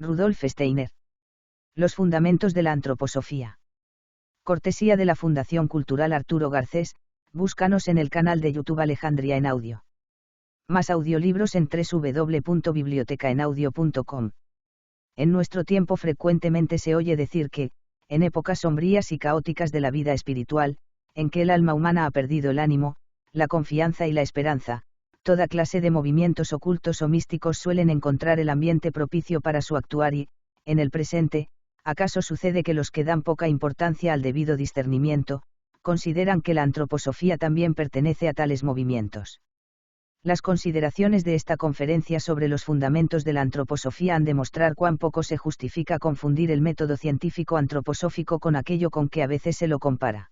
Rudolf Steiner. Los fundamentos de la antroposofía. Cortesía de la Fundación Cultural Arturo Garcés. Búscanos en el canal de YouTube Alejandría en Audio. Más audiolibros en www.bibliotecaenaudio.com. En nuestro tiempo frecuentemente se oye decir que, en épocas sombrías y caóticas de la vida espiritual, en que el alma humana ha perdido el ánimo, la confianza y la esperanza, toda clase de movimientos ocultos o místicos suelen encontrar el ambiente propicio para su actuar y, en el presente, ¿acaso sucede que los que dan poca importancia al debido discernimiento, consideran que la antroposofía también pertenece a tales movimientos? Las consideraciones de esta conferencia sobre los fundamentos de la antroposofía han de mostrar cuán poco se justifica confundir el método científico antroposófico con aquello con que a veces se lo compara.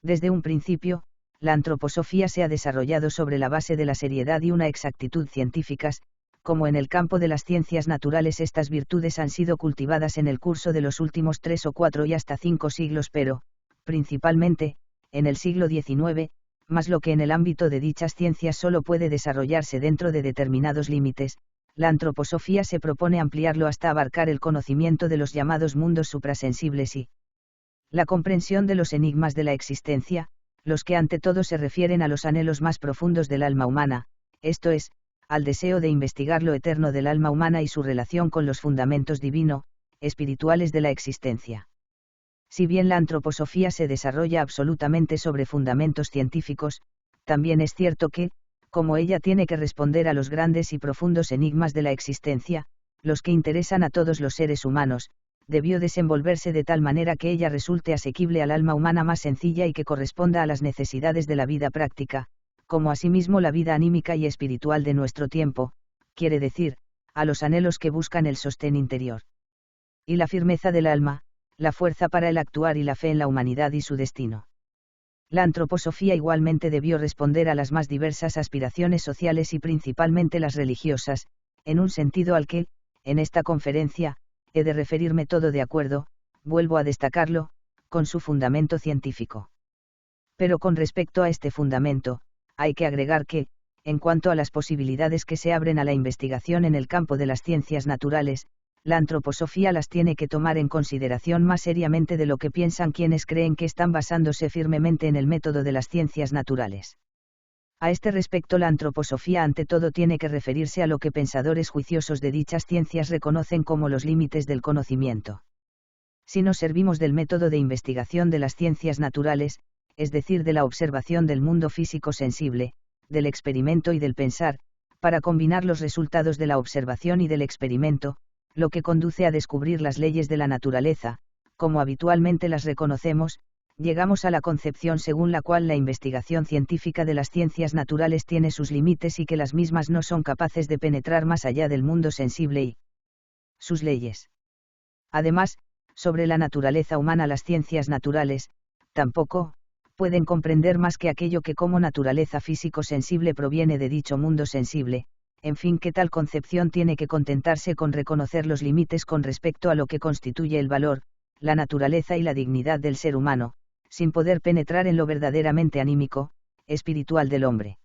Desde un principio, la antroposofía se ha desarrollado sobre la base de la seriedad y una exactitud científicas, como en el campo de las ciencias naturales estas virtudes han sido cultivadas en el curso de los últimos 3 o 4 y hasta 5 siglos, pero, principalmente, en el siglo XIX, más lo que en el ámbito de dichas ciencias solo puede desarrollarse dentro de determinados límites, la antroposofía se propone ampliarlo hasta abarcar el conocimiento de los llamados mundos suprasensibles y la comprensión de los enigmas de la existencia, los que ante todo se refieren a los anhelos más profundos del alma humana, esto es, al deseo de investigar lo eterno del alma humana y su relación con los fundamentos espirituales de la existencia. Si bien la antroposofía se desarrolla absolutamente sobre fundamentos científicos, también es cierto que, como ella tiene que responder a los grandes y profundos enigmas de la existencia, los que interesan a todos los seres humanos, debió desenvolverse de tal manera que ella resulte asequible al alma humana más sencilla y que corresponda a las necesidades de la vida práctica, como asimismo la vida anímica y espiritual de nuestro tiempo, quiere decir, a los anhelos que buscan el sostén interior. Y la firmeza del alma, la fuerza para el actuar y la fe en la humanidad y su destino. La antroposofía igualmente debió responder a las más diversas aspiraciones sociales y principalmente las religiosas, en un sentido al que, en esta conferencia, he de referirme todo de acuerdo, vuelvo a destacarlo, con su fundamento científico. Pero con respecto a este fundamento, hay que agregar que, en cuanto a las posibilidades que se abren a la investigación en el campo de las ciencias naturales, la antroposofía las tiene que tomar en consideración más seriamente de lo que piensan quienes creen que están basándose firmemente en el método de las ciencias naturales. A este respecto, la antroposofía ante todo tiene que referirse a lo que pensadores juiciosos de dichas ciencias reconocen como los límites del conocimiento. Si nos servimos del método de investigación de las ciencias naturales, es decir, de la observación del mundo físico sensible, del experimento y del pensar, para combinar los resultados de la observación y del experimento, lo que conduce a descubrir las leyes de la naturaleza, como habitualmente las reconocemos, llegamos a la concepción según la cual la investigación científica de las ciencias naturales tiene sus límites y que las mismas no son capaces de penetrar más allá del mundo sensible y sus leyes. Además, sobre la naturaleza humana las ciencias naturales, tampoco, pueden comprender más que aquello que como naturaleza físico-sensible proviene de dicho mundo sensible, en fin que tal concepción tiene que contentarse con reconocer los límites con respecto a lo que constituye el valor, la naturaleza y la dignidad del ser humano, sin poder penetrar en lo verdaderamente anímico, espiritual del hombre.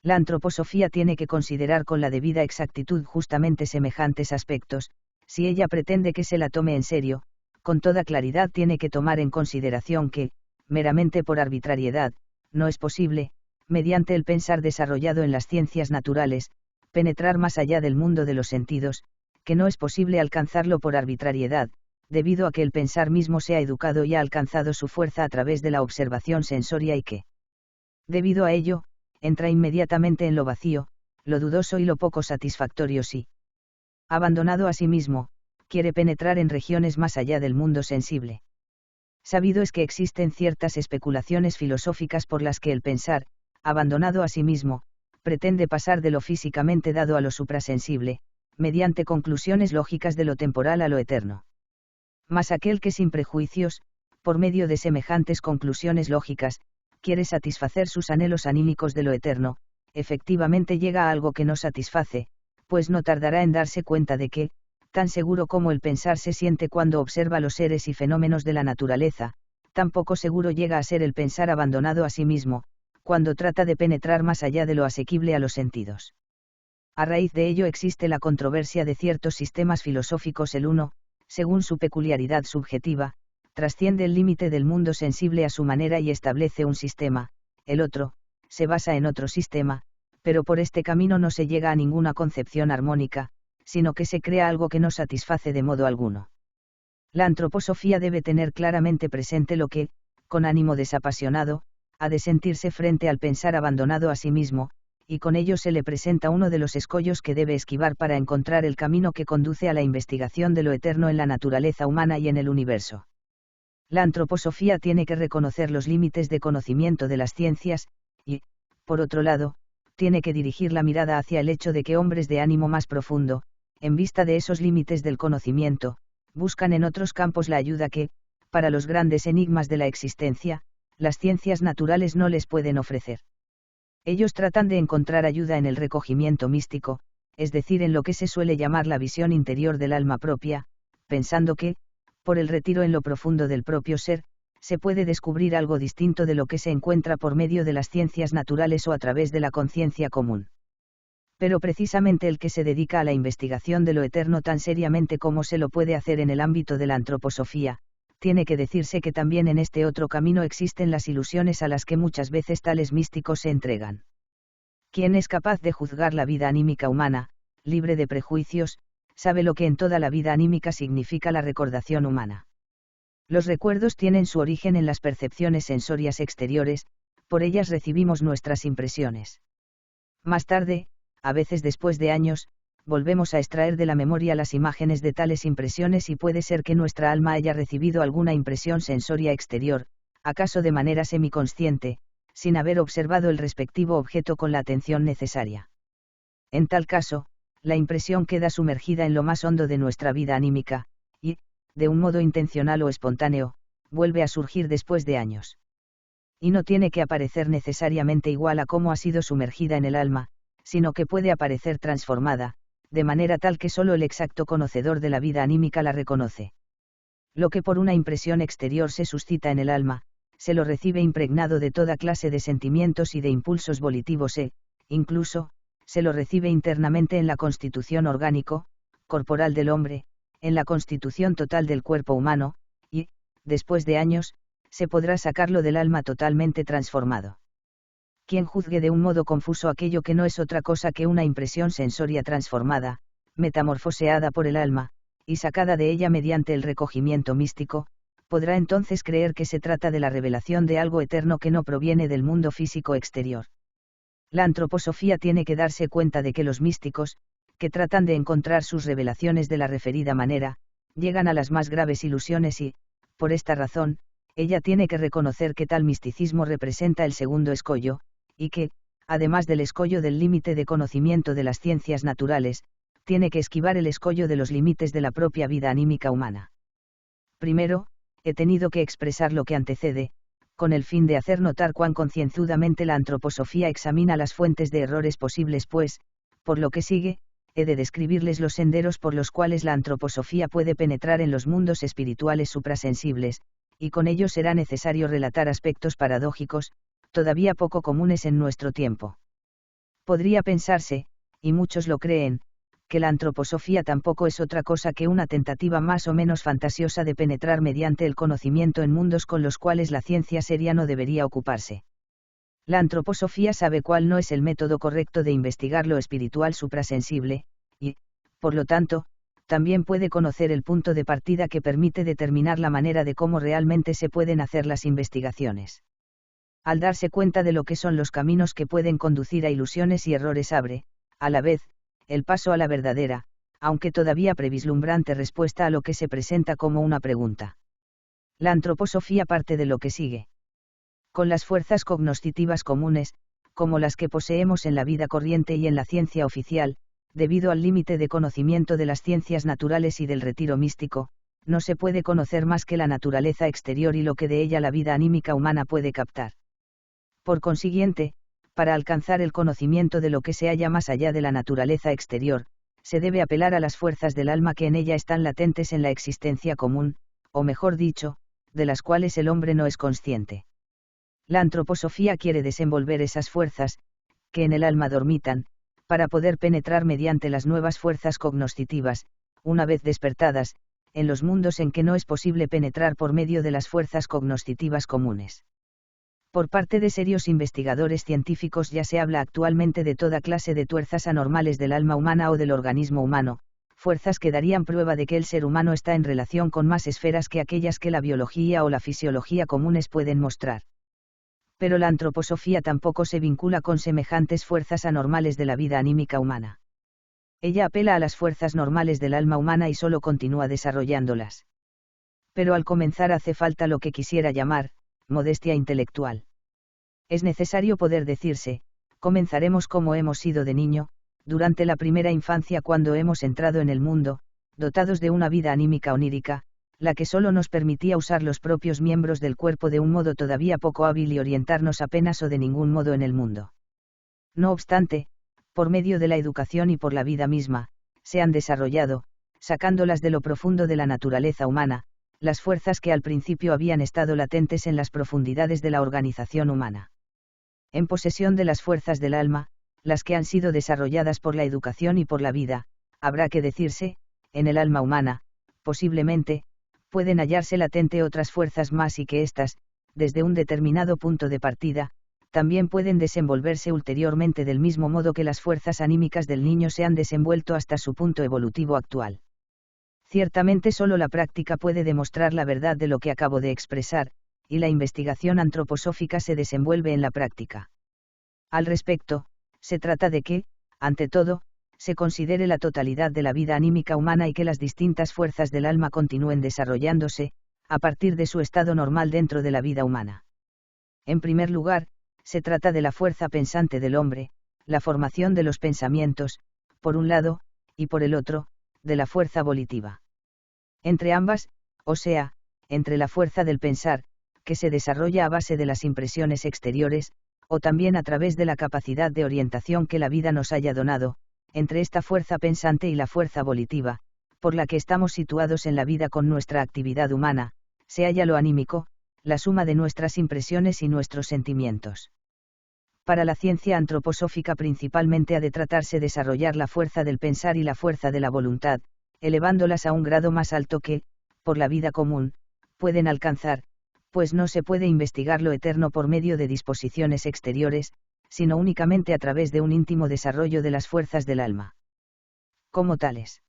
La antroposofía tiene que considerar con la debida exactitud justamente semejantes aspectos, si ella pretende que se la tome en serio, con toda claridad tiene que tomar en consideración que, meramente por arbitrariedad, no es posible, mediante el pensar desarrollado en las ciencias naturales, penetrar más allá del mundo de los sentidos, que no es posible alcanzarlo por arbitrariedad, debido a que el pensar mismo se ha educado y ha alcanzado su fuerza a través de la observación sensoria y que, debido a ello, entra inmediatamente en lo vacío, lo dudoso y lo poco satisfactorio si, abandonado a sí mismo, quiere penetrar en regiones más allá del mundo sensible. Sabido es que existen ciertas especulaciones filosóficas por las que el pensar, abandonado a sí mismo, pretende pasar de lo físicamente dado a lo suprasensible, mediante conclusiones lógicas de lo temporal a lo eterno. Mas aquel que sin prejuicios, por medio de semejantes conclusiones lógicas, quiere satisfacer sus anhelos anímicos de lo eterno, efectivamente llega a algo que no satisface, pues no tardará en darse cuenta de que, tan seguro como el pensar se siente cuando observa los seres y fenómenos de la naturaleza, tan poco seguro llega a ser el pensar abandonado a sí mismo, cuando trata de penetrar más allá de lo asequible a los sentidos. A raíz de ello existe la controversia de ciertos sistemas filosóficos. El uno, según su peculiaridad subjetiva, trasciende el límite del mundo sensible a su manera y establece un sistema, el otro, se basa en otro sistema, pero por este camino no se llega a ninguna concepción armónica, sino que se crea algo que no satisface de modo alguno. La antroposofía debe tener claramente presente lo que, con ánimo desapasionado, ha de sentirse frente al pensar abandonado a sí mismo, y con ello se le presenta uno de los escollos que debe esquivar para encontrar el camino que conduce a la investigación de lo eterno en la naturaleza humana y en el universo. La antroposofía tiene que reconocer los límites de conocimiento de las ciencias, y, por otro lado, tiene que dirigir la mirada hacia el hecho de que hombres de ánimo más profundo, en vista de esos límites del conocimiento, buscan en otros campos la ayuda que, para los grandes enigmas de la existencia, las ciencias naturales no les pueden ofrecer. Ellos tratan de encontrar ayuda en el recogimiento místico, es decir, en lo que se suele llamar la visión interior del alma propia, pensando que, por el retiro en lo profundo del propio ser, se puede descubrir algo distinto de lo que se encuentra por medio de las ciencias naturales o a través de la conciencia común. Pero precisamente el que se dedica a la investigación de lo eterno tan seriamente como se lo puede hacer en el ámbito de la antroposofía, tiene que decirse que también en este otro camino existen las ilusiones a las que muchas veces tales místicos se entregan. Quien es capaz de juzgar la vida anímica humana, libre de prejuicios, sabe lo que en toda la vida anímica significa la recordación humana. Los recuerdos tienen su origen en las percepciones sensorias exteriores, por ellas recibimos nuestras impresiones. Más tarde, a veces después de años, volvemos a extraer de la memoria las imágenes de tales impresiones y puede ser que nuestra alma haya recibido alguna impresión sensoria exterior, acaso de manera semiconsciente, sin haber observado el respectivo objeto con la atención necesaria. En tal caso, la impresión queda sumergida en lo más hondo de nuestra vida anímica, y, de un modo intencional o espontáneo, vuelve a surgir después de años. Y no tiene que aparecer necesariamente igual a cómo ha sido sumergida en el alma, sino que puede aparecer transformada, de manera tal que solo el exacto conocedor de la vida anímica la reconoce. Lo que por una impresión exterior se suscita en el alma, se lo recibe impregnado de toda clase de sentimientos y de impulsos volitivos incluso, se lo recibe internamente en la constitución corporal del hombre, en la constitución total del cuerpo humano, y, después de años, se podrá sacarlo del alma totalmente transformado. Quien juzgue de un modo confuso aquello que no es otra cosa que una impresión sensoria transformada, metamorfoseada por el alma, y sacada de ella mediante el recogimiento místico, podrá entonces creer que se trata de la revelación de algo eterno que no proviene del mundo físico exterior. La antroposofía tiene que darse cuenta de que los místicos, que tratan de encontrar sus revelaciones de la referida manera, llegan a las más graves ilusiones y, por esta razón, ella tiene que reconocer que tal misticismo representa el segundo escollo, y que, además del escollo del límite de conocimiento de las ciencias naturales, tiene que esquivar el escollo de los límites de la propia vida anímica humana. Primero, he tenido que expresar lo que antecede, con el fin de hacer notar cuán concienzudamente la antroposofía examina las fuentes de errores posibles, pues, por lo que sigue, he de describirles los senderos por los cuales la antroposofía puede penetrar en los mundos espirituales suprasensibles, y con ello será necesario relatar aspectos paradójicos, todavía poco comunes en nuestro tiempo. Podría pensarse, y muchos lo creen, que la antroposofía tampoco es otra cosa que una tentativa más o menos fantasiosa de penetrar mediante el conocimiento en mundos con los cuales la ciencia seria no debería ocuparse. La antroposofía sabe cuál no es el método correcto de investigar lo espiritual suprasensible, y, por lo tanto, también puede conocer el punto de partida que permite determinar la manera de cómo realmente se pueden hacer las investigaciones. Al darse cuenta de lo que son los caminos que pueden conducir a ilusiones y errores abre, a la vez, el paso a la verdadera, aunque todavía previslumbrante respuesta a lo que se presenta como una pregunta. La antroposofía parte de lo que sigue. Con las fuerzas cognoscitivas comunes, como las que poseemos en la vida corriente y en la ciencia oficial, debido al límite de conocimiento de las ciencias naturales y del retiro místico, no se puede conocer más que la naturaleza exterior y lo que de ella la vida anímica humana puede captar. Por consiguiente, para alcanzar el conocimiento de lo que se halla más allá de la naturaleza exterior, se debe apelar a las fuerzas del alma que en ella están latentes en la existencia común, o mejor dicho, de las cuales el hombre no es consciente. La antroposofía quiere desenvolver esas fuerzas, que en el alma dormitan, para poder penetrar mediante las nuevas fuerzas cognoscitivas, una vez despertadas, en los mundos en que no es posible penetrar por medio de las fuerzas cognoscitivas comunes. Por parte de serios investigadores científicos ya se habla actualmente de toda clase de tuerzas anormales del alma humana o del organismo humano, fuerzas que darían prueba de que el ser humano está en relación con más esferas que aquellas que la biología o la fisiología comunes pueden mostrar. Pero la antroposofía tampoco se vincula con semejantes fuerzas anormales de la vida anímica humana. Ella apela a las fuerzas normales del alma humana y solo continúa desarrollándolas. Pero al comenzar hace falta lo que quisiera llamar, modestia intelectual. Es necesario poder decirse, comenzaremos como hemos sido de niño, durante la primera infancia cuando hemos entrado en el mundo, dotados de una vida anímica onírica, la que solo nos permitía usar los propios miembros del cuerpo de un modo todavía poco hábil y orientarnos apenas o de ningún modo en el mundo. No obstante, por medio de la educación y por la vida misma, se han desarrollado, sacándolas de lo profundo de la naturaleza humana, las fuerzas que al principio habían estado latentes en las profundidades de la organización humana. En posesión de las fuerzas del alma, las que han sido desarrolladas por la educación y por la vida, habrá que decirse, en el alma humana, posiblemente, pueden hallarse latente otras fuerzas más y que éstas, desde un determinado punto de partida, también pueden desenvolverse ulteriormente del mismo modo que las fuerzas anímicas del niño se han desenvuelto hasta su punto evolutivo actual. Ciertamente solo la práctica puede demostrar la verdad de lo que acabo de expresar, y la investigación antroposófica se desenvuelve en la práctica. Al respecto, se trata de que, ante todo, se considere la totalidad de la vida anímica humana y que las distintas fuerzas del alma continúen desarrollándose, a partir de su estado normal dentro de la vida humana. En primer lugar, se trata de la fuerza pensante del hombre, la formación de los pensamientos, por un lado, y por el otro, de la fuerza volitiva. Entre ambas, o sea, entre la fuerza del pensar, que se desarrolla a base de las impresiones exteriores, o también a través de la capacidad de orientación que la vida nos haya donado, entre esta fuerza pensante y la fuerza volitiva, por la que estamos situados en la vida con nuestra actividad humana, se halla lo anímico, la suma de nuestras impresiones y nuestros sentimientos. Para la ciencia antroposófica principalmente ha de tratarse de desarrollar la fuerza del pensar y la fuerza de la voluntad, elevándolas a un grado más alto que, por la vida común, pueden alcanzar, pues no se puede investigar lo eterno por medio de disposiciones exteriores, sino únicamente a través de un íntimo desarrollo de las fuerzas del alma. Como tales.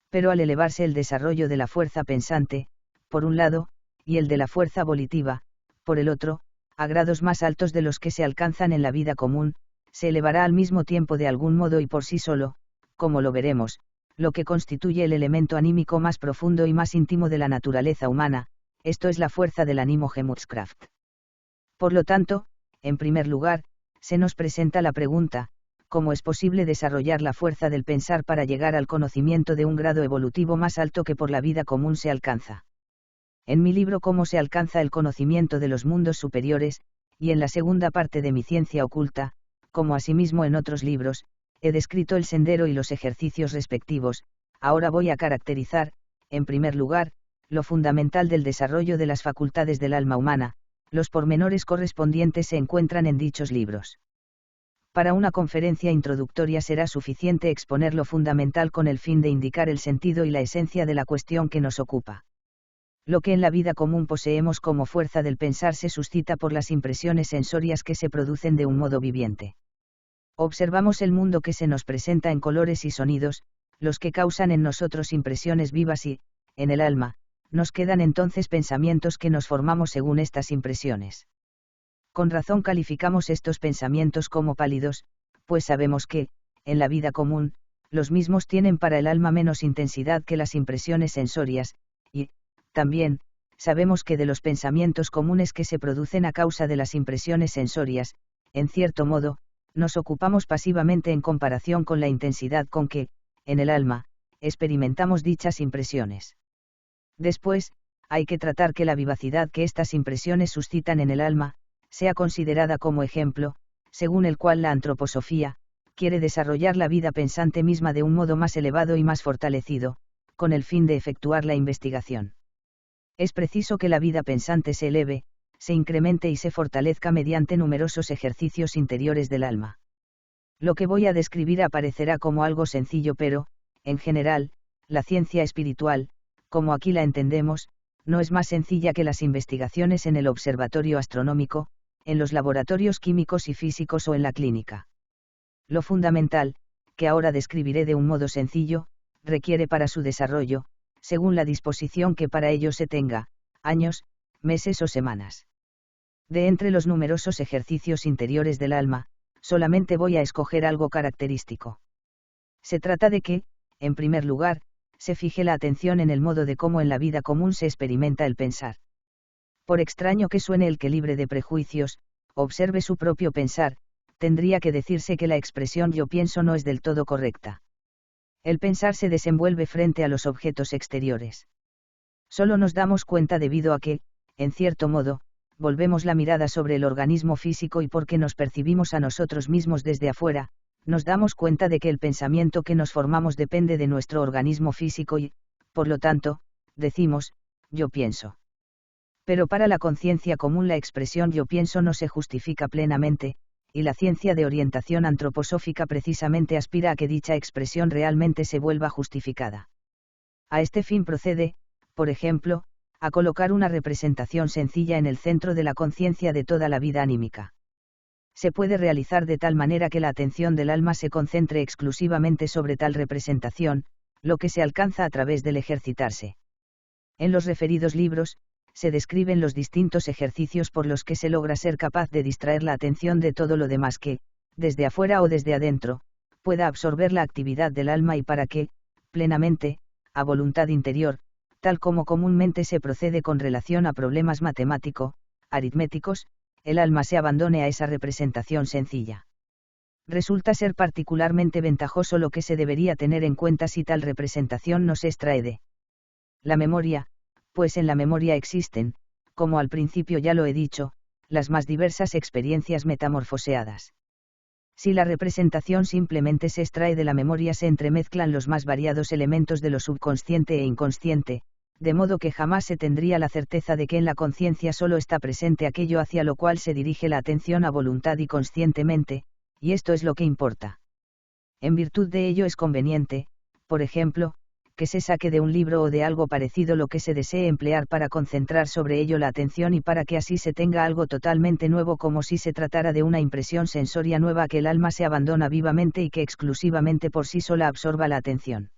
Pero al elevarse el desarrollo de la fuerza pensante, por un lado, y el de la fuerza volitiva, por el otro, a grados más altos de los que se alcanzan en la vida común, se elevará al mismo tiempo de algún modo y por sí solo, como lo veremos, lo que constituye el elemento anímico más profundo y más íntimo de la naturaleza humana, esto es la fuerza del ánimo Gemuskraft. Por lo tanto, en primer lugar, se nos presenta la pregunta, ¿cómo es posible desarrollar la fuerza del pensar para llegar al conocimiento de un grado evolutivo más alto que por la vida común se alcanza? En mi libro Cómo se alcanza el conocimiento de los mundos superiores, y en la segunda parte de mi ciencia oculta, como asimismo en otros libros, he descrito el sendero y los ejercicios respectivos. Ahora voy a caracterizar, en primer lugar, lo fundamental del desarrollo de las facultades del alma humana. Los pormenores correspondientes se encuentran en dichos libros. Para una conferencia introductoria será suficiente exponer lo fundamental con el fin de indicar el sentido y la esencia de la cuestión que nos ocupa. Lo que en la vida común poseemos como fuerza del pensar se suscita por las impresiones sensorias que se producen de un modo viviente. Observamos el mundo que se nos presenta en colores y sonidos, los que causan en nosotros impresiones vivas y, en el alma, nos quedan entonces pensamientos que nos formamos según estas impresiones. Con razón calificamos estos pensamientos como pálidos, pues sabemos que, en la vida común, los mismos tienen para el alma menos intensidad que las impresiones sensorias, y, también, sabemos que de los pensamientos comunes que se producen a causa de las impresiones sensorias, en cierto modo, nos ocupamos pasivamente en comparación con la intensidad con que, en el alma, experimentamos dichas impresiones. Después, hay que tratar que la vivacidad que estas impresiones suscitan en el alma, sea considerada como ejemplo, según el cual la antroposofía, quiere desarrollar la vida pensante misma de un modo más elevado y más fortalecido, con el fin de efectuar la investigación. Es preciso que la vida pensante se eleve, se incremente y se fortalezca mediante numerosos ejercicios interiores del alma. Lo que voy a describir aparecerá como algo sencillo, pero, en general, la ciencia espiritual, como aquí la entendemos, no es más sencilla que las investigaciones en el observatorio astronómico, en los laboratorios químicos y físicos o en la clínica. Lo fundamental, que ahora describiré de un modo sencillo, requiere para su desarrollo, según la disposición que para ello se tenga, años, meses o semanas. De entre los numerosos ejercicios interiores del alma, solamente voy a escoger algo característico. Se trata de que, en primer lugar, se fije la atención en el modo de cómo en la vida común se experimenta el pensar. Por extraño que suene el que libre de prejuicios, observe su propio pensar, tendría que decirse que la expresión yo pienso no es del todo correcta. El pensar se desenvuelve frente a los objetos exteriores. Solo nos damos cuenta debido a que, en cierto modo, volvemos la mirada sobre el organismo físico y porque nos percibimos a nosotros mismos desde afuera, nos damos cuenta de que el pensamiento que nos formamos depende de nuestro organismo físico y, por lo tanto, decimos, yo pienso. Pero para la conciencia común la expresión yo pienso no se justifica plenamente, y la ciencia de orientación antroposófica precisamente aspira a que dicha expresión realmente se vuelva justificada. A este fin procede, por ejemplo, a colocar una representación sencilla en el centro de la conciencia de toda la vida anímica. Se puede realizar de tal manera que la atención del alma se concentre exclusivamente sobre tal representación, lo que se alcanza a través del ejercitarse. En los referidos libros, se describen los distintos ejercicios por los que se logra ser capaz de distraer la atención de todo lo demás que, desde afuera o desde adentro, pueda absorber la actividad del alma y para que, plenamente, a voluntad interior, tal como comúnmente se procede con relación a problemas aritméticos, el alma se abandone a esa representación sencilla. Resulta ser particularmente ventajoso lo que se debería tener en cuenta si tal representación no se extrae de la memoria, pues en la memoria existen, como al principio ya lo he dicho, las más diversas experiencias metamorfoseadas. Si la representación simplemente se extrae de la memoria se entremezclan los más variados elementos de lo subconsciente e inconsciente, de modo que jamás se tendría la certeza de que en la conciencia solo está presente aquello hacia lo cual se dirige la atención a voluntad y conscientemente, y esto es lo que importa. En virtud de ello es conveniente, por ejemplo, que se saque de un libro o de algo parecido lo que se desee emplear para concentrar sobre ello la atención y para que así se tenga algo totalmente nuevo como si se tratara de una impresión sensoria nueva que el alma se abandona vivamente y que exclusivamente por sí sola absorba la atención.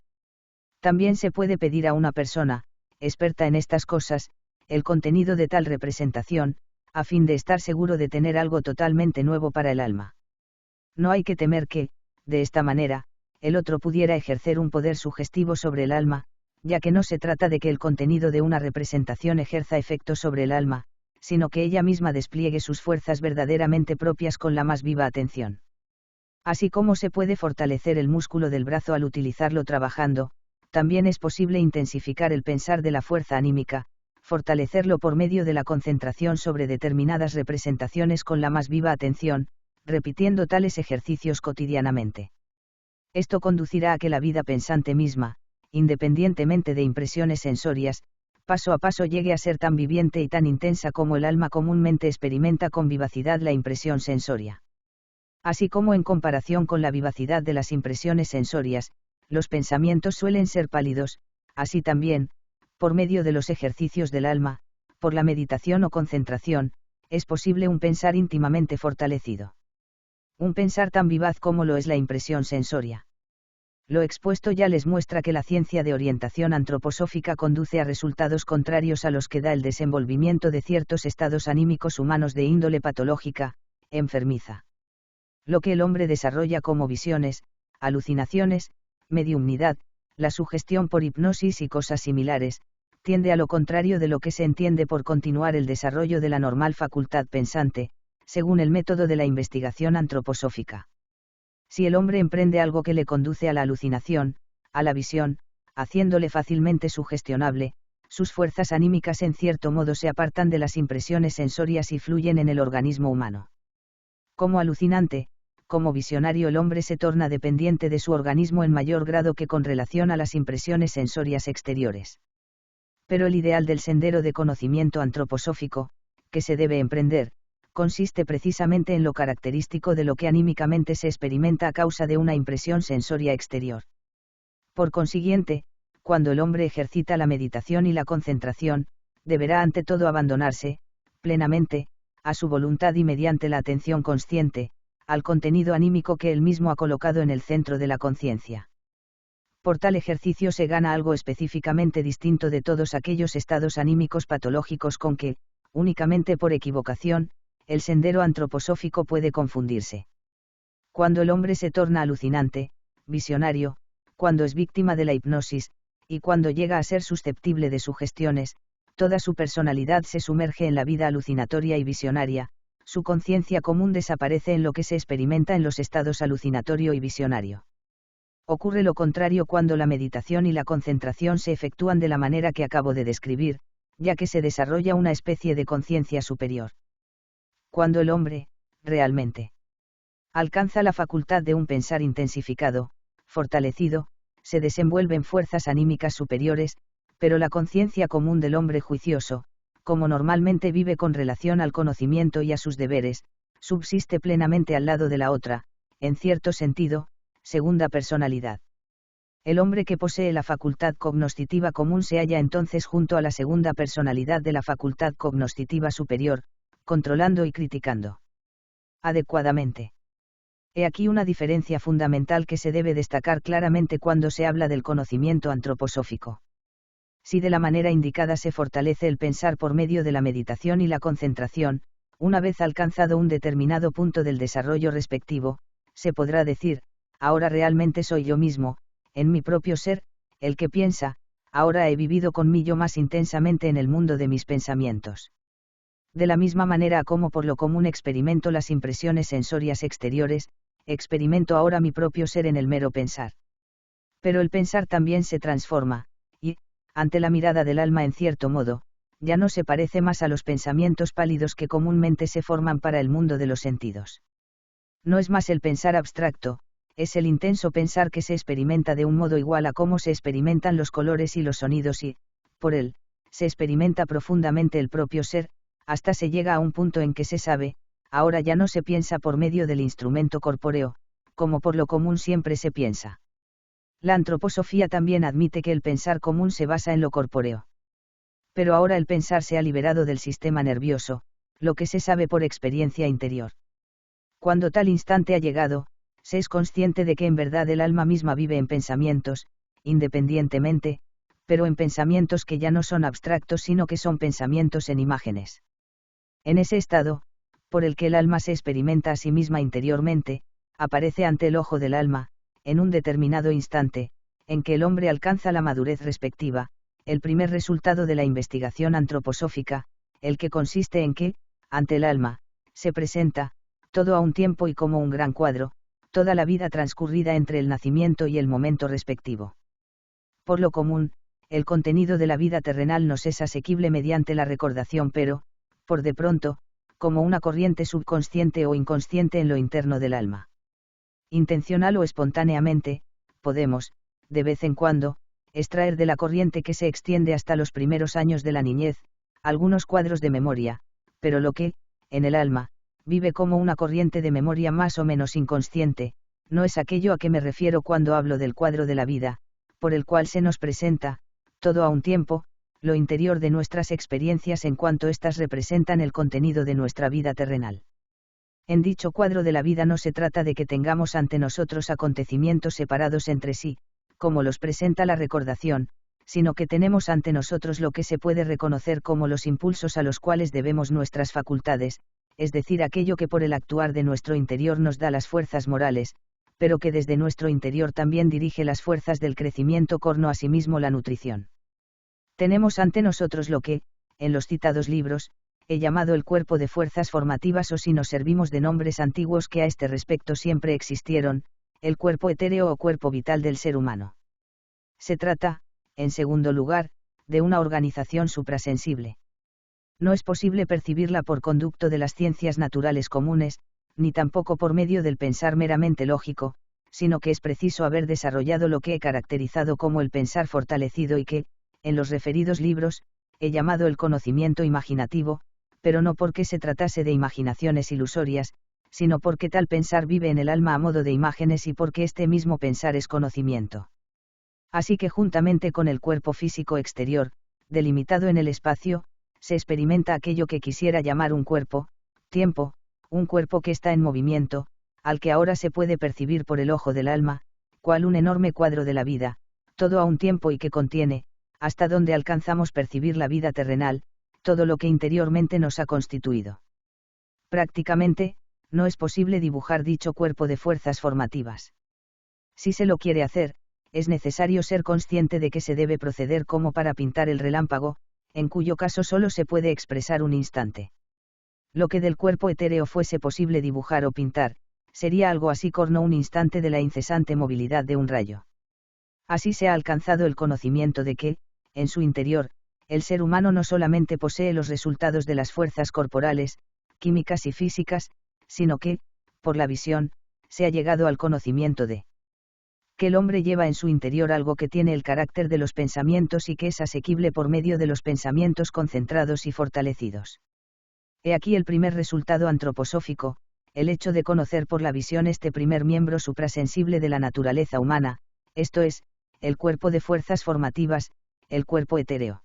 También se puede pedir a una persona, experta en estas cosas, el contenido de tal representación, a fin de estar seguro de tener algo totalmente nuevo para el alma. No hay que temer que, de esta manera, el otro pudiera ejercer un poder sugestivo sobre el alma, ya que no se trata de que el contenido de una representación ejerza efecto sobre el alma, sino que ella misma despliegue sus fuerzas verdaderamente propias con la más viva atención. Así como se puede fortalecer el músculo del brazo al utilizarlo trabajando, también es posible intensificar el pensar de la fuerza anímica, fortalecerlo por medio de la concentración sobre determinadas representaciones con la más viva atención, repitiendo tales ejercicios cotidianamente. Esto conducirá a que la vida pensante misma, independientemente de impresiones sensorias, paso a paso llegue a ser tan viviente y tan intensa como el alma comúnmente experimenta con vivacidad la impresión sensoria. Así como en comparación con la vivacidad de las impresiones sensorias, los pensamientos suelen ser pálidos, así también, por medio de los ejercicios del alma, por la meditación o concentración, es posible un pensar íntimamente fortalecido. Un pensar tan vivaz como lo es la impresión sensoria. Lo expuesto ya les muestra que la ciencia de orientación antroposófica conduce a resultados contrarios a los que da el desenvolvimiento de ciertos estados anímicos humanos de índole patológica, enfermiza. Lo que el hombre desarrolla como visiones, alucinaciones, mediumnidad, la sugestión por hipnosis y cosas similares, tiende a lo contrario de lo que se entiende por continuar el desarrollo de la normal facultad pensante, según el método de la investigación antroposófica. Si el hombre emprende algo que le conduce a la alucinación, a la visión, haciéndole fácilmente sugestionable, sus fuerzas anímicas en cierto modo se apartan de las impresiones sensorias y fluyen en el organismo humano. Como alucinante, como visionario el hombre se torna dependiente de su organismo en mayor grado que con relación a las impresiones sensorias exteriores. Pero el ideal del sendero de conocimiento antroposófico, que se debe emprender, consiste precisamente en lo característico de lo que anímicamente se experimenta a causa de una impresión sensoria exterior. Por consiguiente, cuando el hombre ejercita la meditación y la concentración, deberá ante todo abandonarse, plenamente, a su voluntad y mediante la atención consciente, al contenido anímico que él mismo ha colocado en el centro de la conciencia. Por tal ejercicio se gana algo específicamente distinto de todos aquellos estados anímicos patológicos con que, únicamente por equivocación, el sendero antroposófico puede confundirse. Cuando el hombre se torna alucinante, visionario, cuando es víctima de la hipnosis, y cuando llega a ser susceptible de sugestiones, toda su personalidad se sumerge en la vida alucinatoria y visionaria, su conciencia común desaparece en lo que se experimenta en los estados alucinatorio y visionario. Ocurre lo contrario cuando la meditación y la concentración se efectúan de la manera que acabo de describir, ya que se desarrolla una especie de conciencia superior. Cuando el hombre, realmente, alcanza la facultad de un pensar intensificado, fortalecido, se desenvuelven fuerzas anímicas superiores, pero la conciencia común del hombre juicioso, como normalmente vive con relación al conocimiento y a sus deberes, subsiste plenamente al lado de la otra, en cierto sentido, segunda personalidad. El hombre que posee la facultad cognoscitiva común se halla entonces junto a la segunda personalidad de la facultad cognoscitiva superior, controlando y criticando adecuadamente. He aquí una diferencia fundamental que se debe destacar claramente cuando se habla del conocimiento antroposófico. Si de la manera indicada se fortalece el pensar por medio de la meditación y la concentración, una vez alcanzado un determinado punto del desarrollo respectivo, se podrá decir, ahora realmente soy yo mismo, en mi propio ser, el que piensa, ahora he vivido con mí yo más intensamente en el mundo de mis pensamientos. De la misma manera como por lo común experimento las impresiones sensorias exteriores, experimento ahora mi propio ser en el mero pensar. Pero el pensar también se transforma, y, ante la mirada del alma en cierto modo, ya no se parece más a los pensamientos pálidos que comúnmente se forman para el mundo de los sentidos. No es más el pensar abstracto, es el intenso pensar que se experimenta de un modo igual a cómo se experimentan los colores y los sonidos y, por él, se experimenta profundamente el propio ser, hasta se llega a un punto en que se sabe, ahora ya no se piensa por medio del instrumento corpóreo, como por lo común siempre se piensa. La antroposofía también admite que el pensar común se basa en lo corpóreo. Pero ahora el pensar se ha liberado del sistema nervioso, lo que se sabe por experiencia interior. Cuando tal instante ha llegado, se es consciente de que en verdad el alma misma vive en pensamientos, independientemente, pero en pensamientos que ya no son abstractos sino que son pensamientos en imágenes. En ese estado, por el que el alma se experimenta a sí misma interiormente, aparece ante el ojo del alma, en un determinado instante, en que el hombre alcanza la madurez respectiva, el primer resultado de la investigación antroposófica, el que consiste en que, ante el alma, se presenta, todo a un tiempo y como un gran cuadro, toda la vida transcurrida entre el nacimiento y el momento respectivo. Por lo común, el contenido de la vida terrenal nos es asequible mediante la recordación pero, por de pronto, como una corriente subconsciente o inconsciente en lo interno del alma. Intencional o espontáneamente, podemos, de vez en cuando, extraer de la corriente que se extiende hasta los primeros años de la niñez, algunos cuadros de memoria, pero lo que, en el alma, vive como una corriente de memoria más o menos inconsciente, no es aquello a que me refiero cuando hablo del cuadro de la vida, por el cual se nos presenta, todo a un tiempo, lo interior de nuestras experiencias en cuanto éstas representan el contenido de nuestra vida terrenal. En dicho cuadro de la vida no se trata de que tengamos ante nosotros acontecimientos separados entre sí, como los presenta la recordación, sino que tenemos ante nosotros lo que se puede reconocer como los impulsos a los cuales debemos nuestras facultades, es decir, aquello que por el actuar de nuestro interior nos da las fuerzas morales, pero que desde nuestro interior también dirige las fuerzas del crecimiento corno asimismo la nutrición. Tenemos ante nosotros lo que, en los citados libros, he llamado el cuerpo de fuerzas formativas o si nos servimos de nombres antiguos que a este respecto siempre existieron, el cuerpo etéreo o cuerpo vital del ser humano. Se trata, en segundo lugar, de una organización suprasensible. No es posible percibirla por conducto de las ciencias naturales comunes, ni tampoco por medio del pensar meramente lógico, sino que es preciso haber desarrollado lo que he caracterizado como el pensar fortalecido y que, en los referidos libros, he llamado el conocimiento imaginativo, pero no porque se tratase de imaginaciones ilusorias, sino porque tal pensar vive en el alma a modo de imágenes y porque este mismo pensar es conocimiento. Así que juntamente con el cuerpo físico exterior, delimitado en el espacio, se experimenta aquello que quisiera llamar un cuerpo, tiempo, un cuerpo que está en movimiento, al que ahora se puede percibir por el ojo del alma, cual un enorme cuadro de la vida, todo a un tiempo y que contiene, hasta donde alcanzamos percibir la vida terrenal, todo lo que interiormente nos ha constituido. Prácticamente, no es posible dibujar dicho cuerpo de fuerzas formativas. Si se lo quiere hacer, es necesario ser consciente de que se debe proceder como para pintar el relámpago, en cuyo caso solo se puede expresar un instante. Lo que del cuerpo etéreo fuese posible dibujar o pintar, sería algo así como un instante de la incesante movilidad de un rayo. Así se ha alcanzado el conocimiento de que, en su interior, el ser humano no solamente posee los resultados de las fuerzas corporales, químicas y físicas, sino que, por la visión, se ha llegado al conocimiento de que el hombre lleva en su interior algo que tiene el carácter de los pensamientos y que es asequible por medio de los pensamientos concentrados y fortalecidos. He aquí el primer resultado antroposófico, el hecho de conocer por la visión este primer miembro suprasensible de la naturaleza humana, esto es, el cuerpo de fuerzas formativas, el cuerpo etéreo.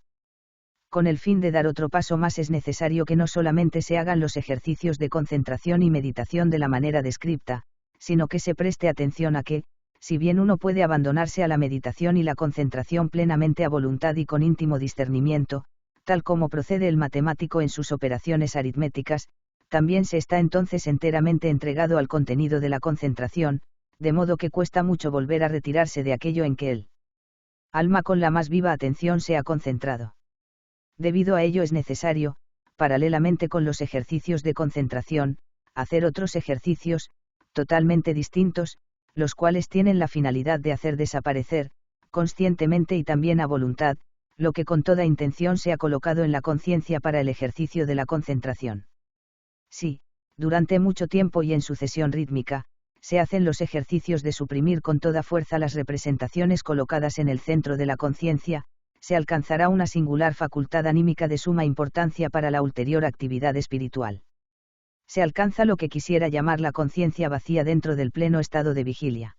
Con el fin de dar otro paso más es necesario que no solamente se hagan los ejercicios de concentración y meditación de la manera descripta, sino que se preste atención a que, si bien uno puede abandonarse a la meditación y la concentración plenamente a voluntad y con íntimo discernimiento, tal como procede el matemático en sus operaciones aritméticas, también se está entonces enteramente entregado al contenido de la concentración, de modo que cuesta mucho volver a retirarse de aquello en que el alma con la más viva atención se ha concentrado. Debido a ello es necesario, paralelamente con los ejercicios de concentración, hacer otros ejercicios, totalmente distintos, los cuales tienen la finalidad de hacer desaparecer, conscientemente y también a voluntad, lo que con toda intención se ha colocado en la conciencia para el ejercicio de la concentración. Sí, durante mucho tiempo y en sucesión rítmica, se hacen los ejercicios de suprimir con toda fuerza las representaciones colocadas en el centro de la conciencia, se alcanzará una singular facultad anímica de suma importancia para la ulterior actividad espiritual. Se alcanza lo que quisiera llamar la conciencia vacía dentro del pleno estado de vigilia.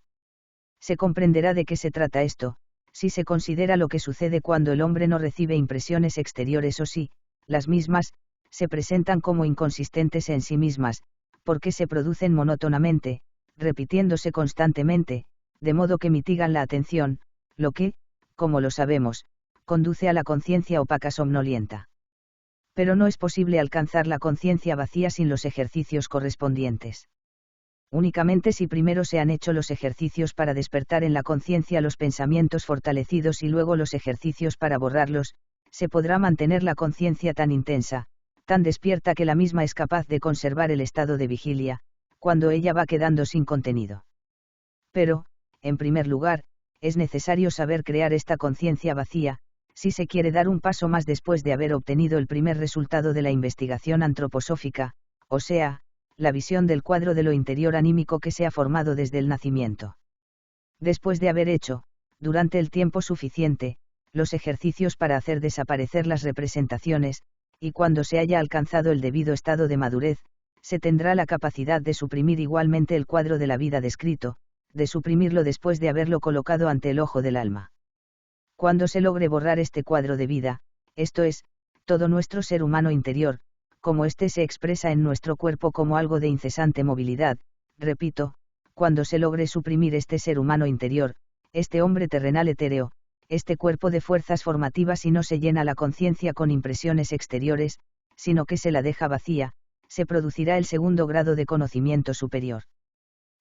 Se comprenderá de qué se trata esto, si se considera lo que sucede cuando el hombre no recibe impresiones exteriores o si, las mismas, se presentan como inconsistentes en sí mismas, porque se producen monótonamente, repitiéndose constantemente, de modo que mitigan la atención, lo que, como lo sabemos, conduce a la conciencia opaca somnolienta. Pero no es posible alcanzar la conciencia vacía sin los ejercicios correspondientes. Únicamente si primero se han hecho los ejercicios para despertar en la conciencia los pensamientos fortalecidos y luego los ejercicios para borrarlos, se podrá mantener la conciencia tan intensa, tan despierta que la misma es capaz de conservar el estado de vigilia, cuando ella va quedando sin contenido. Pero, en primer lugar, es necesario saber crear esta conciencia vacía, si se quiere dar un paso más después de haber obtenido el primer resultado de la investigación antroposófica, o sea, la visión del cuadro de lo interior anímico que se ha formado desde el nacimiento. Después de haber hecho, durante el tiempo suficiente, los ejercicios para hacer desaparecer las representaciones, y cuando se haya alcanzado el debido estado de madurez, se tendrá la capacidad de suprimir igualmente el cuadro de la vida descrito, de suprimirlo después de haberlo colocado ante el ojo del alma. Cuando se logre borrar este cuadro de vida, esto es, todo nuestro ser humano interior, como éste se expresa en nuestro cuerpo como algo de incesante movilidad, repito, cuando se logre suprimir este ser humano interior, este hombre terrenal etéreo, este cuerpo de fuerzas formativas y no se llena la conciencia con impresiones exteriores, sino que se la deja vacía, se producirá el segundo grado de conocimiento superior.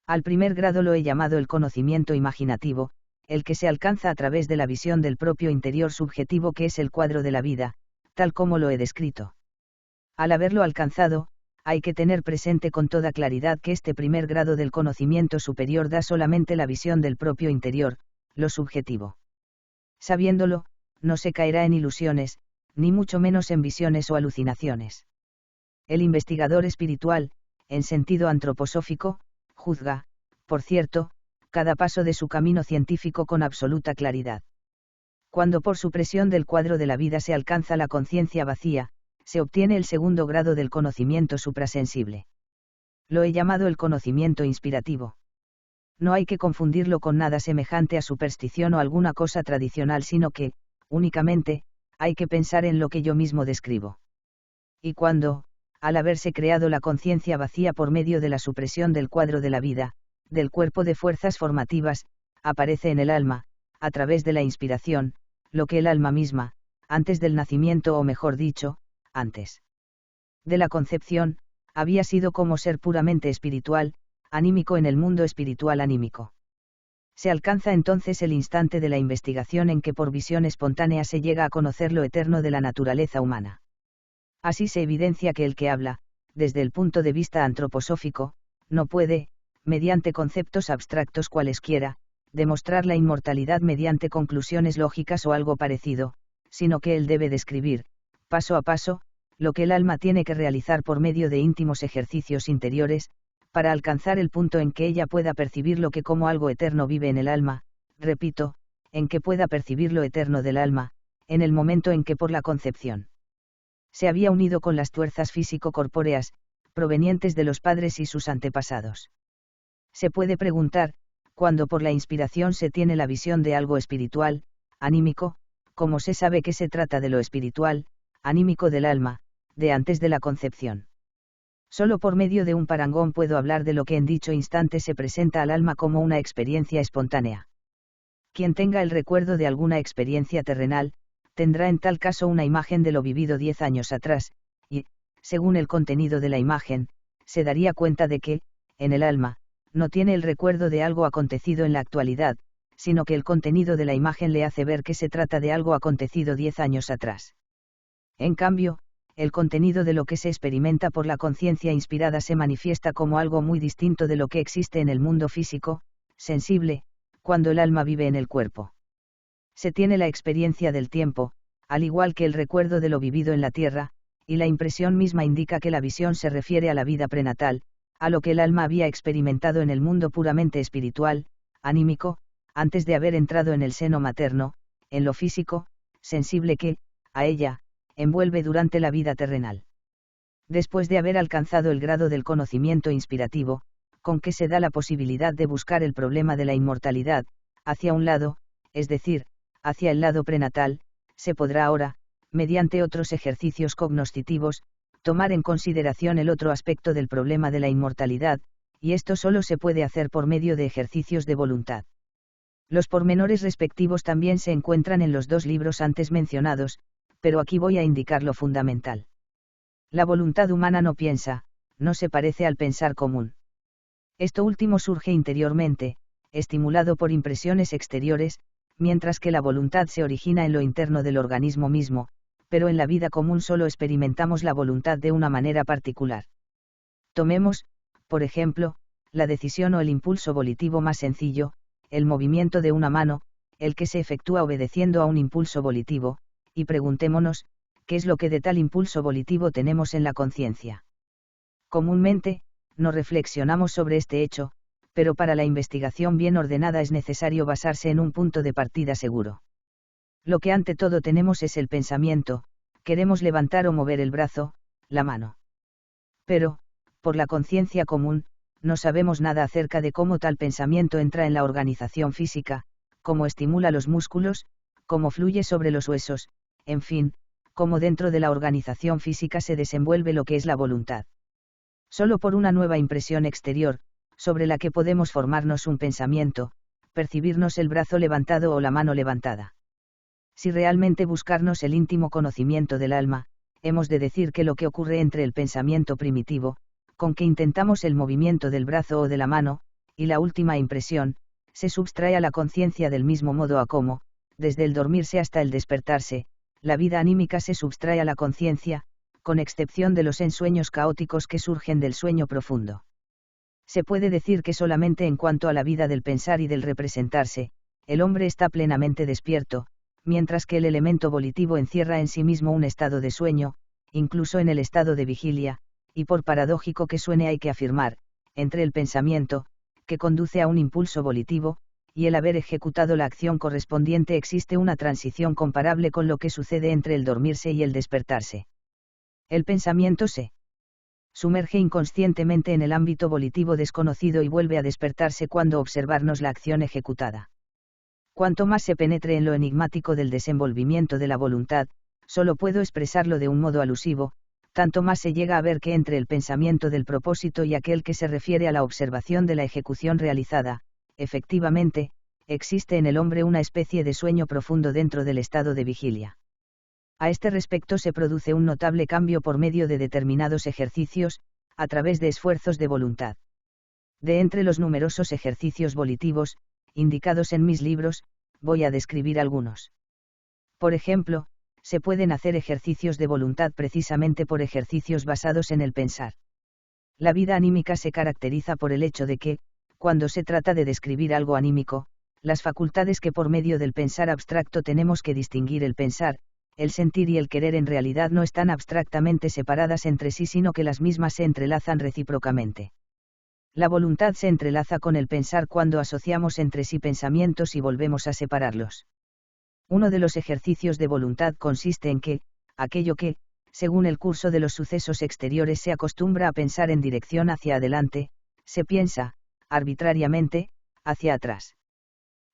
Al primer grado lo he llamado el conocimiento imaginativo, el que se alcanza a través de la visión del propio interior subjetivo que es el cuadro de la vida, tal como lo he descrito. Al haberlo alcanzado, hay que tener presente con toda claridad que este primer grado del conocimiento superior da solamente la visión del propio interior, lo subjetivo. Sabiéndolo, no se caerá en ilusiones, ni mucho menos en visiones o alucinaciones. El investigador espiritual, en sentido antroposófico, juzga, por cierto, cada paso de su camino científico con absoluta claridad. Cuando por supresión del cuadro de la vida se alcanza la conciencia vacía, se obtiene el segundo grado del conocimiento suprasensible. Lo he llamado el conocimiento inspirativo. No hay que confundirlo con nada semejante a superstición o alguna cosa tradicional, sino que, únicamente, hay que pensar en lo que yo mismo describo. Y cuando, al haberse creado la conciencia vacía por medio de la supresión del cuadro de la vida, del cuerpo de fuerzas formativas, aparece en el alma, a través de la inspiración, lo que el alma misma, antes del nacimiento o mejor dicho, antes de la concepción, había sido como ser puramente espiritual, anímico en el mundo espiritual anímico. Se alcanza entonces el instante de la investigación en que por visión espontánea se llega a conocer lo eterno de la naturaleza humana. Así se evidencia que el que habla, desde el punto de vista antroposófico, no puede, mediante conceptos abstractos cualesquiera, demostrar la inmortalidad mediante conclusiones lógicas o algo parecido, sino que él debe describir, paso a paso, lo que el alma tiene que realizar por medio de íntimos ejercicios interiores, para alcanzar el punto en que ella pueda percibir lo que como algo eterno vive en el alma, repito, en que pueda percibir lo eterno del alma, en el momento en que por la concepción se había unido con las tuerzas físico-corpóreas, provenientes de los padres y sus antepasados. Se puede preguntar, cuando por la inspiración se tiene la visión de algo espiritual, anímico, ¿cómo se sabe que se trata de lo espiritual, anímico del alma, de antes de la concepción? Solo por medio de un parangón puedo hablar de lo que en dicho instante se presenta al alma como una experiencia espontánea. Quien tenga el recuerdo de alguna experiencia terrenal, tendrá en tal caso una imagen de lo vivido 10 años atrás, y, según el contenido de la imagen, se daría cuenta de que, en el alma, no tiene el recuerdo de algo acontecido en la actualidad, sino que el contenido de la imagen le hace ver que se trata de algo acontecido 10 años atrás. En cambio, el contenido de lo que se experimenta por la conciencia inspirada se manifiesta como algo muy distinto de lo que existe en el mundo físico, sensible, cuando el alma vive en el cuerpo. Se tiene la experiencia del tiempo, al igual que el recuerdo de lo vivido en la tierra, y la impresión misma indica que la visión se refiere a la vida prenatal, a lo que el alma había experimentado en el mundo puramente espiritual, anímico, antes de haber entrado en el seno materno, en lo físico, sensible que, a ella, envuelve durante la vida terrenal. Después de haber alcanzado el grado del conocimiento inspirativo, con que se da la posibilidad de buscar el problema de la inmortalidad, hacia un lado, es decir, hacia el lado prenatal, se podrá ahora, mediante otros ejercicios cognoscitivos, tomar en consideración el otro aspecto del problema de la inmortalidad, y esto solo se puede hacer por medio de ejercicios de voluntad. Los pormenores respectivos también se encuentran en los dos libros antes mencionados, pero aquí voy a indicar lo fundamental. La voluntad humana no piensa, no se parece al pensar común. Esto último surge interiormente, estimulado por impresiones exteriores, mientras que la voluntad se origina en lo interno del organismo mismo, pero en la vida común solo experimentamos la voluntad de una manera particular. Tomemos, por ejemplo, la decisión o el impulso volitivo más sencillo, el movimiento de una mano, el que se efectúa obedeciendo a un impulso volitivo, y preguntémonos, ¿qué es lo que de tal impulso volitivo tenemos en la conciencia? Comúnmente, no reflexionamos sobre este hecho, pero para la investigación bien ordenada es necesario basarse en un punto de partida seguro. Lo que ante todo tenemos es el pensamiento, queremos levantar o mover el brazo, la mano. Pero, por la conciencia común, no sabemos nada acerca de cómo tal pensamiento entra en la organización física, cómo estimula los músculos, cómo fluye sobre los huesos, en fin, cómo dentro de la organización física se desenvuelve lo que es la voluntad. Solo por una nueva impresión exterior, sobre la que podemos formarnos un pensamiento, percibirnos el brazo levantado o la mano levantada. Si realmente buscarnos el íntimo conocimiento del alma, hemos de decir que lo que ocurre entre el pensamiento primitivo, con que intentamos el movimiento del brazo o de la mano, y la última impresión, se subtrae a la conciencia del mismo modo a cómo, desde el dormirse hasta el despertarse, la vida anímica se subtrae a la conciencia, con excepción de los ensueños caóticos que surgen del sueño profundo. Se puede decir que solamente en cuanto a la vida del pensar y del representarse, el hombre está plenamente despierto, mientras que el elemento volitivo encierra en sí mismo un estado de sueño, incluso en el estado de vigilia, y por paradójico que suene hay que afirmar, entre el pensamiento, que conduce a un impulso volitivo, y el haber ejecutado la acción correspondiente existe una transición comparable con lo que sucede entre el dormirse y el despertarse. El pensamiento se sumerge inconscientemente en el ámbito volitivo desconocido y vuelve a despertarse cuando observarnos la acción ejecutada. Cuanto más se penetre en lo enigmático del desenvolvimiento de la voluntad, solo puedo expresarlo de un modo alusivo, tanto más se llega a ver que entre el pensamiento del propósito y aquel que se refiere a la observación de la ejecución realizada, efectivamente, existe en el hombre una especie de sueño profundo dentro del estado de vigilia. A este respecto se produce un notable cambio por medio de determinados ejercicios, a través de esfuerzos de voluntad. De entre los numerosos ejercicios volitivos, indicados en mis libros, voy a describir algunos. Por ejemplo, se pueden hacer ejercicios de voluntad precisamente por ejercicios basados en el pensar. La vida anímica se caracteriza por el hecho de que, cuando se trata de describir algo anímico, las facultades que por medio del pensar abstracto tenemos que distinguir el pensar, el sentir y el querer en realidad no están abstractamente separadas entre sí, sino que las mismas se entrelazan recíprocamente. La voluntad se entrelaza con el pensar cuando asociamos entre sí pensamientos y volvemos a separarlos. Uno de los ejercicios de voluntad consiste en que, aquello que, según el curso de los sucesos exteriores se acostumbra a pensar en dirección hacia adelante, se piensa, arbitrariamente, hacia atrás.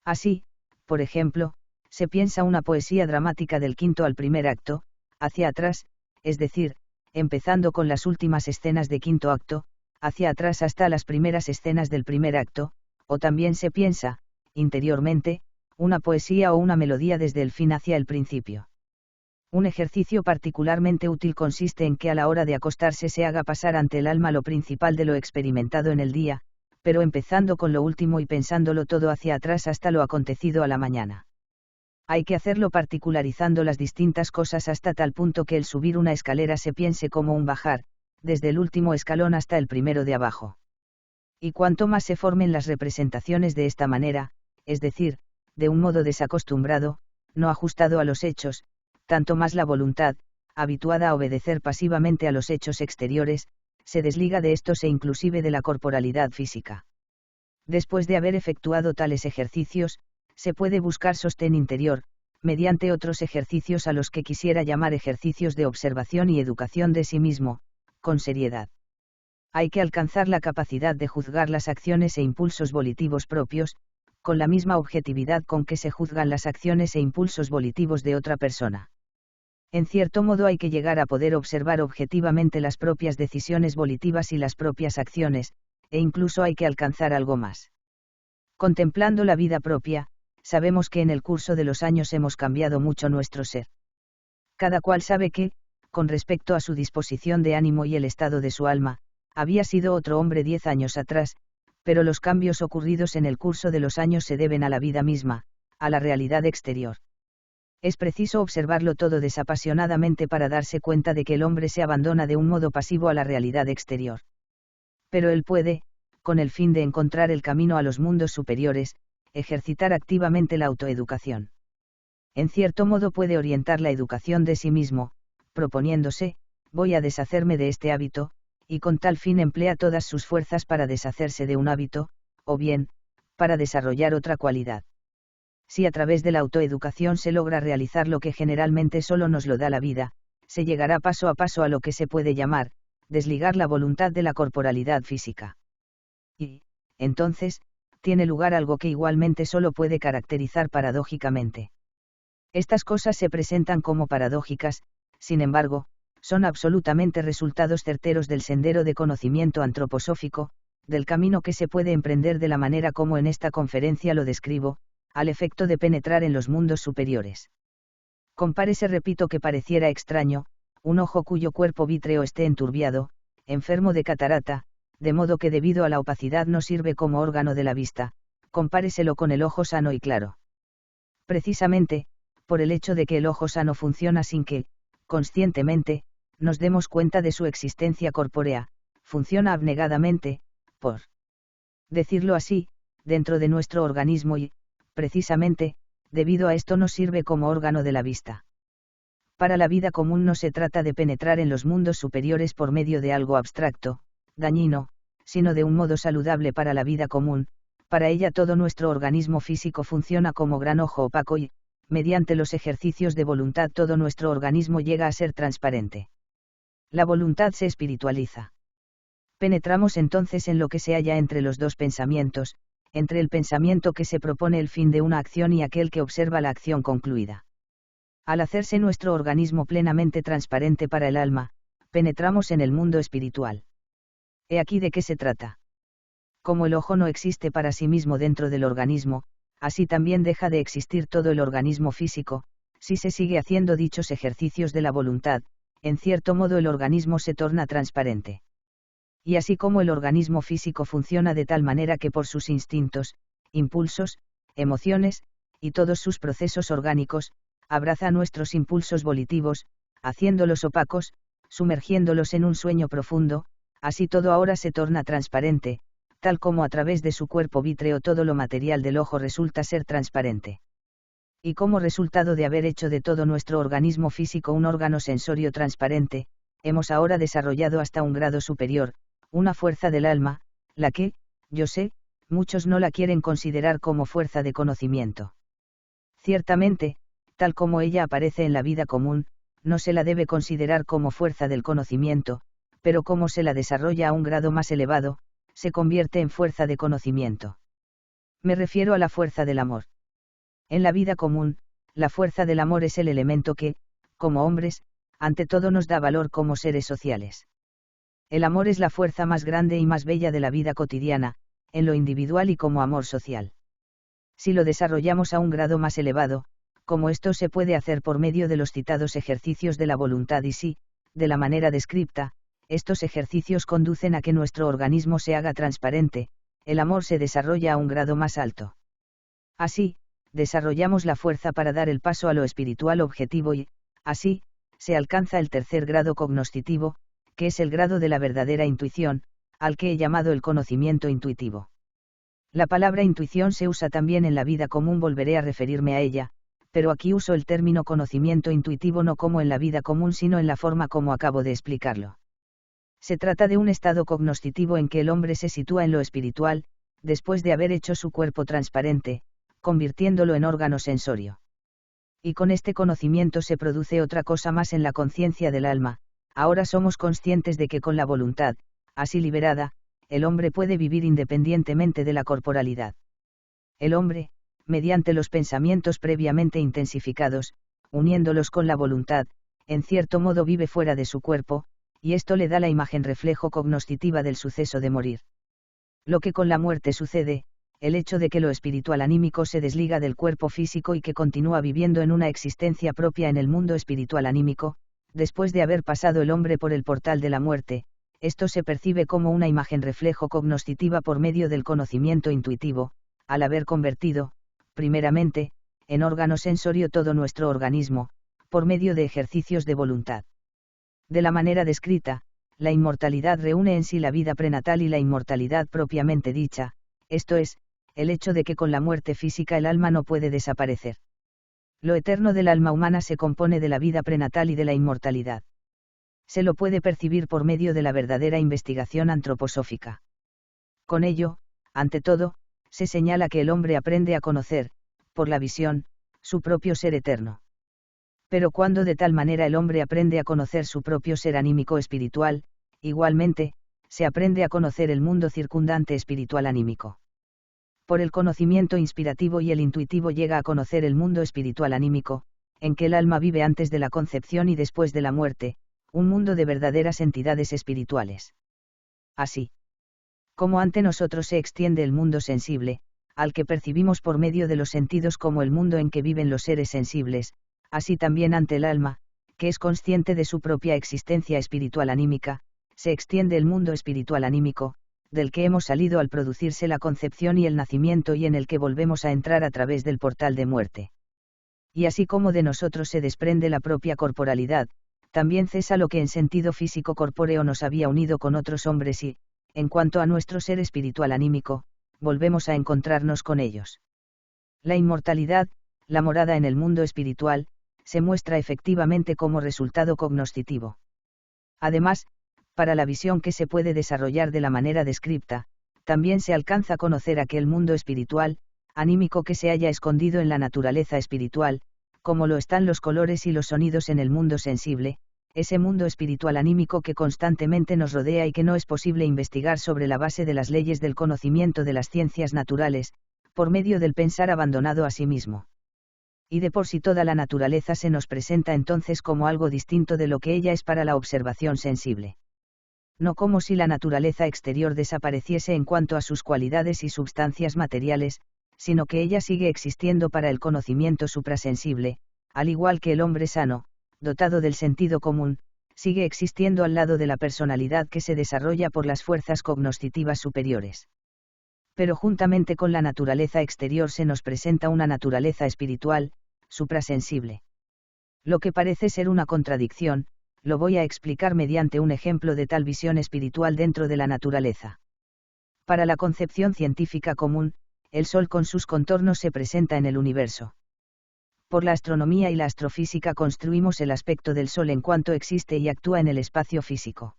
Así, por ejemplo, se piensa una poesía dramática del quinto al primer acto, hacia atrás, es decir, empezando con las últimas escenas de quinto acto, hacia atrás hasta las primeras escenas del primer acto, o también se piensa, interiormente, una poesía o una melodía desde el fin hacia el principio. Un ejercicio particularmente útil consiste en que a la hora de acostarse se haga pasar ante el alma lo principal de lo experimentado en el día, pero empezando con lo último y pensándolo todo hacia atrás hasta lo acontecido a la mañana. Hay que hacerlo particularizando las distintas cosas hasta tal punto que el subir una escalera se piense como un bajar, desde el último escalón hasta el primero de abajo. Y cuanto más se formen las representaciones de esta manera, es decir, de un modo desacostumbrado, no ajustado a los hechos, tanto más la voluntad, habituada a obedecer pasivamente a los hechos exteriores, se desliga de estos e inclusive de la corporalidad física. Después de haber efectuado tales ejercicios, se puede buscar sostén interior, mediante otros ejercicios a los que quisiera llamar ejercicios de observación y educación de sí mismo, con seriedad. Hay que alcanzar la capacidad de juzgar las acciones e impulsos volitivos propios, con la misma objetividad con que se juzgan las acciones e impulsos volitivos de otra persona. En cierto modo hay que llegar a poder observar objetivamente las propias decisiones volitivas y las propias acciones, e incluso hay que alcanzar algo más. Contemplando la vida propia, sabemos que en el curso de los años hemos cambiado mucho nuestro ser. Cada cual sabe que, con respecto a su disposición de ánimo y el estado de su alma, había sido otro hombre 10 años atrás, pero los cambios ocurridos en el curso de los años se deben a la vida misma, a la realidad exterior. Es preciso observarlo todo desapasionadamente para darse cuenta de que el hombre se abandona de un modo pasivo a la realidad exterior. Pero él puede, con el fin de encontrar el camino a los mundos superiores, ejercitar activamente la autoeducación. En cierto modo puede orientar la educación de sí mismo, proponiéndose, voy a deshacerme de este hábito, y con tal fin emplea todas sus fuerzas para deshacerse de un hábito, o bien, para desarrollar otra cualidad. Si a través de la autoeducación se logra realizar lo que generalmente solo nos lo da la vida, se llegará paso a paso a lo que se puede llamar, desligar la voluntad de la corporalidad física. Y, entonces, tiene lugar algo que igualmente solo puede caracterizar paradójicamente. Estas cosas se presentan como paradójicas, sin embargo, son absolutamente resultados certeros del sendero de conocimiento antroposófico, del camino que se puede emprender de la manera como en esta conferencia lo describo, al efecto de penetrar en los mundos superiores. Compárese, repito que pareciera extraño, un ojo cuyo cuerpo vítreo esté enturbiado, enfermo de catarata, de modo que debido a la opacidad no sirve como órgano de la vista, compáreselo con el ojo sano y claro. Precisamente, por el hecho de que el ojo sano funciona sin que, conscientemente, nos demos cuenta de su existencia corpórea, funciona abnegadamente, por decirlo así, dentro de nuestro organismo y, precisamente, debido a esto nos sirve como órgano de la vista. Para la vida común no se trata de penetrar en los mundos superiores por medio de algo abstracto, dañino, sino de un modo saludable para la vida común. Para ella todo nuestro organismo físico funciona como gran ojo opaco y, mediante los ejercicios de voluntad todo nuestro organismo llega a ser transparente. La voluntad se espiritualiza. Penetramos entonces en lo que se halla entre los dos pensamientos, entre el pensamiento que se propone el fin de una acción y aquel que observa la acción concluida. Al hacerse nuestro organismo plenamente transparente para el alma, penetramos en el mundo espiritual. He aquí de qué se trata. Como el ojo no existe para sí mismo dentro del organismo, así también deja de existir todo el organismo físico, si se sigue haciendo dichos ejercicios de la voluntad, en cierto modo el organismo se torna transparente. Y así como el organismo físico funciona de tal manera que por sus instintos, impulsos, emociones, y todos sus procesos orgánicos, abraza nuestros impulsos volitivos, haciéndolos opacos, sumergiéndolos en un sueño profundo, así todo ahora se torna transparente, tal como a través de su cuerpo vítreo todo lo material del ojo resulta ser transparente. Y como resultado de haber hecho de todo nuestro organismo físico un órgano sensorio transparente, hemos ahora desarrollado hasta un grado superior, una fuerza del alma, la que, yo sé, muchos no la quieren considerar como fuerza de conocimiento. Ciertamente, tal como ella aparece en la vida común, no se la debe considerar como fuerza del conocimiento, pero como se la desarrolla a un grado más elevado, se convierte en fuerza de conocimiento. Me refiero a la fuerza del amor. En la vida común, la fuerza del amor es el elemento que, como hombres, ante todo nos da valor como seres sociales. El amor es la fuerza más grande y más bella de la vida cotidiana, en lo individual y como amor social. Si lo desarrollamos a un grado más elevado, como esto se puede hacer por medio de los citados ejercicios de la voluntad y si, de la manera descripta, estos ejercicios conducen a que nuestro organismo se haga transparente, el amor se desarrolla a un grado más alto. Así, desarrollamos la fuerza para dar el paso a lo espiritual objetivo y, así, se alcanza el tercer grado cognoscitivo, que es el grado de la verdadera intuición, al que he llamado el conocimiento intuitivo. La palabra intuición se usa también en la vida común, volveré a referirme a ella, pero aquí uso el término conocimiento intuitivo no como en la vida común sino en la forma como acabo de explicarlo. Se trata de un estado cognoscitivo en que el hombre se sitúa en lo espiritual, después de haber hecho su cuerpo transparente, convirtiéndolo en órgano sensorio. Y con este conocimiento se produce otra cosa más en la conciencia del alma. Ahora somos conscientes de que con la voluntad, así liberada, el hombre puede vivir independientemente de la corporalidad. El hombre, mediante los pensamientos previamente intensificados, uniéndolos con la voluntad, en cierto modo vive fuera de su cuerpo, y esto le da la imagen reflejo cognoscitiva del suceso de morir. Lo que con la muerte sucede, el hecho de que lo espiritual anímico se desliga del cuerpo físico y que continúa viviendo en una existencia propia en el mundo espiritual anímico, después de haber pasado el hombre por el portal de la muerte, esto se percibe como una imagen reflejo cognoscitiva por medio del conocimiento intuitivo, al haber convertido, primeramente, en órgano sensorio todo nuestro organismo, por medio de ejercicios de voluntad. De la manera descrita, la inmortalidad reúne en sí la vida prenatal y la inmortalidad propiamente dicha, esto es, el hecho de que con la muerte física el alma no puede desaparecer. Lo eterno del alma humana se compone de la vida prenatal y de la inmortalidad. Se lo puede percibir por medio de la verdadera investigación antroposófica. Con ello, ante todo, se señala que el hombre aprende a conocer, por la visión, su propio ser eterno. Pero cuando de tal manera el hombre aprende a conocer su propio ser anímico espiritual, igualmente, se aprende a conocer el mundo circundante espiritual anímico. Por el conocimiento inspirativo y el intuitivo llega a conocer el mundo espiritual anímico, en que el alma vive antes de la concepción y después de la muerte, un mundo de verdaderas entidades espirituales. Así como ante nosotros se extiende el mundo sensible, al que percibimos por medio de los sentidos como el mundo en que viven los seres sensibles, así también ante el alma, que es consciente de su propia existencia espiritual anímica, se extiende el mundo espiritual anímico, del que hemos salido al producirse la concepción y el nacimiento y en el que volvemos a entrar a través del portal de muerte. Y así como de nosotros se desprende la propia corporalidad, también cesa lo que en sentido físico corpóreo nos había unido con otros hombres y, en cuanto a nuestro ser espiritual anímico, volvemos a encontrarnos con ellos. La inmortalidad, la morada en el mundo espiritual, se muestra efectivamente como resultado cognoscitivo. Además, para la visión que se puede desarrollar de la manera descripta, también se alcanza a conocer aquel mundo espiritual, anímico que se haya escondido en la naturaleza espiritual, como lo están los colores y los sonidos en el mundo sensible, ese mundo espiritual anímico que constantemente nos rodea y que no es posible investigar sobre la base de las leyes del conocimiento de las ciencias naturales, por medio del pensar abandonado a sí mismo. Y de por sí toda la naturaleza se nos presenta entonces como algo distinto de lo que ella es para la observación sensible. No como si la naturaleza exterior desapareciese en cuanto a sus cualidades y substancias materiales, sino que ella sigue existiendo para el conocimiento suprasensible, al igual que el hombre sano, dotado del sentido común, sigue existiendo al lado de la personalidad que se desarrolla por las fuerzas cognoscitivas superiores. Pero juntamente con la naturaleza exterior se nos presenta una naturaleza espiritual, suprasensible. Lo que parece ser una contradicción, lo voy a explicar mediante un ejemplo de tal visión espiritual dentro de la naturaleza. Para la concepción científica común, el Sol con sus contornos se presenta en el universo. Por la astronomía y la astrofísica construimos el aspecto del Sol en cuanto existe y actúa en el espacio físico.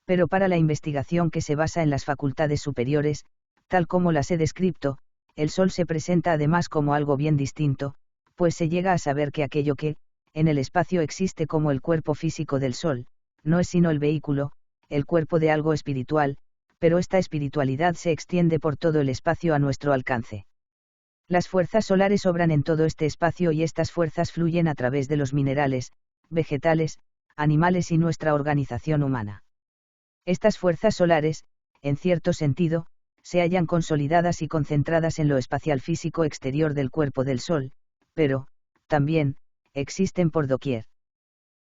Pero para la investigación que se basa en las facultades superiores, tal como las he descrito, el Sol se presenta además como algo bien distinto, pues se llega a saber que aquello que, en el espacio existe como el cuerpo físico del Sol, no es sino el vehículo, el cuerpo de algo espiritual, pero esta espiritualidad se extiende por todo el espacio a nuestro alcance. Las fuerzas solares obran en todo este espacio y estas fuerzas fluyen a través de los minerales, vegetales, animales y nuestra organización humana. Estas fuerzas solares, en cierto sentido, se hallan consolidadas y concentradas en lo espacial físico exterior del cuerpo del Sol, pero, también, existen por doquier.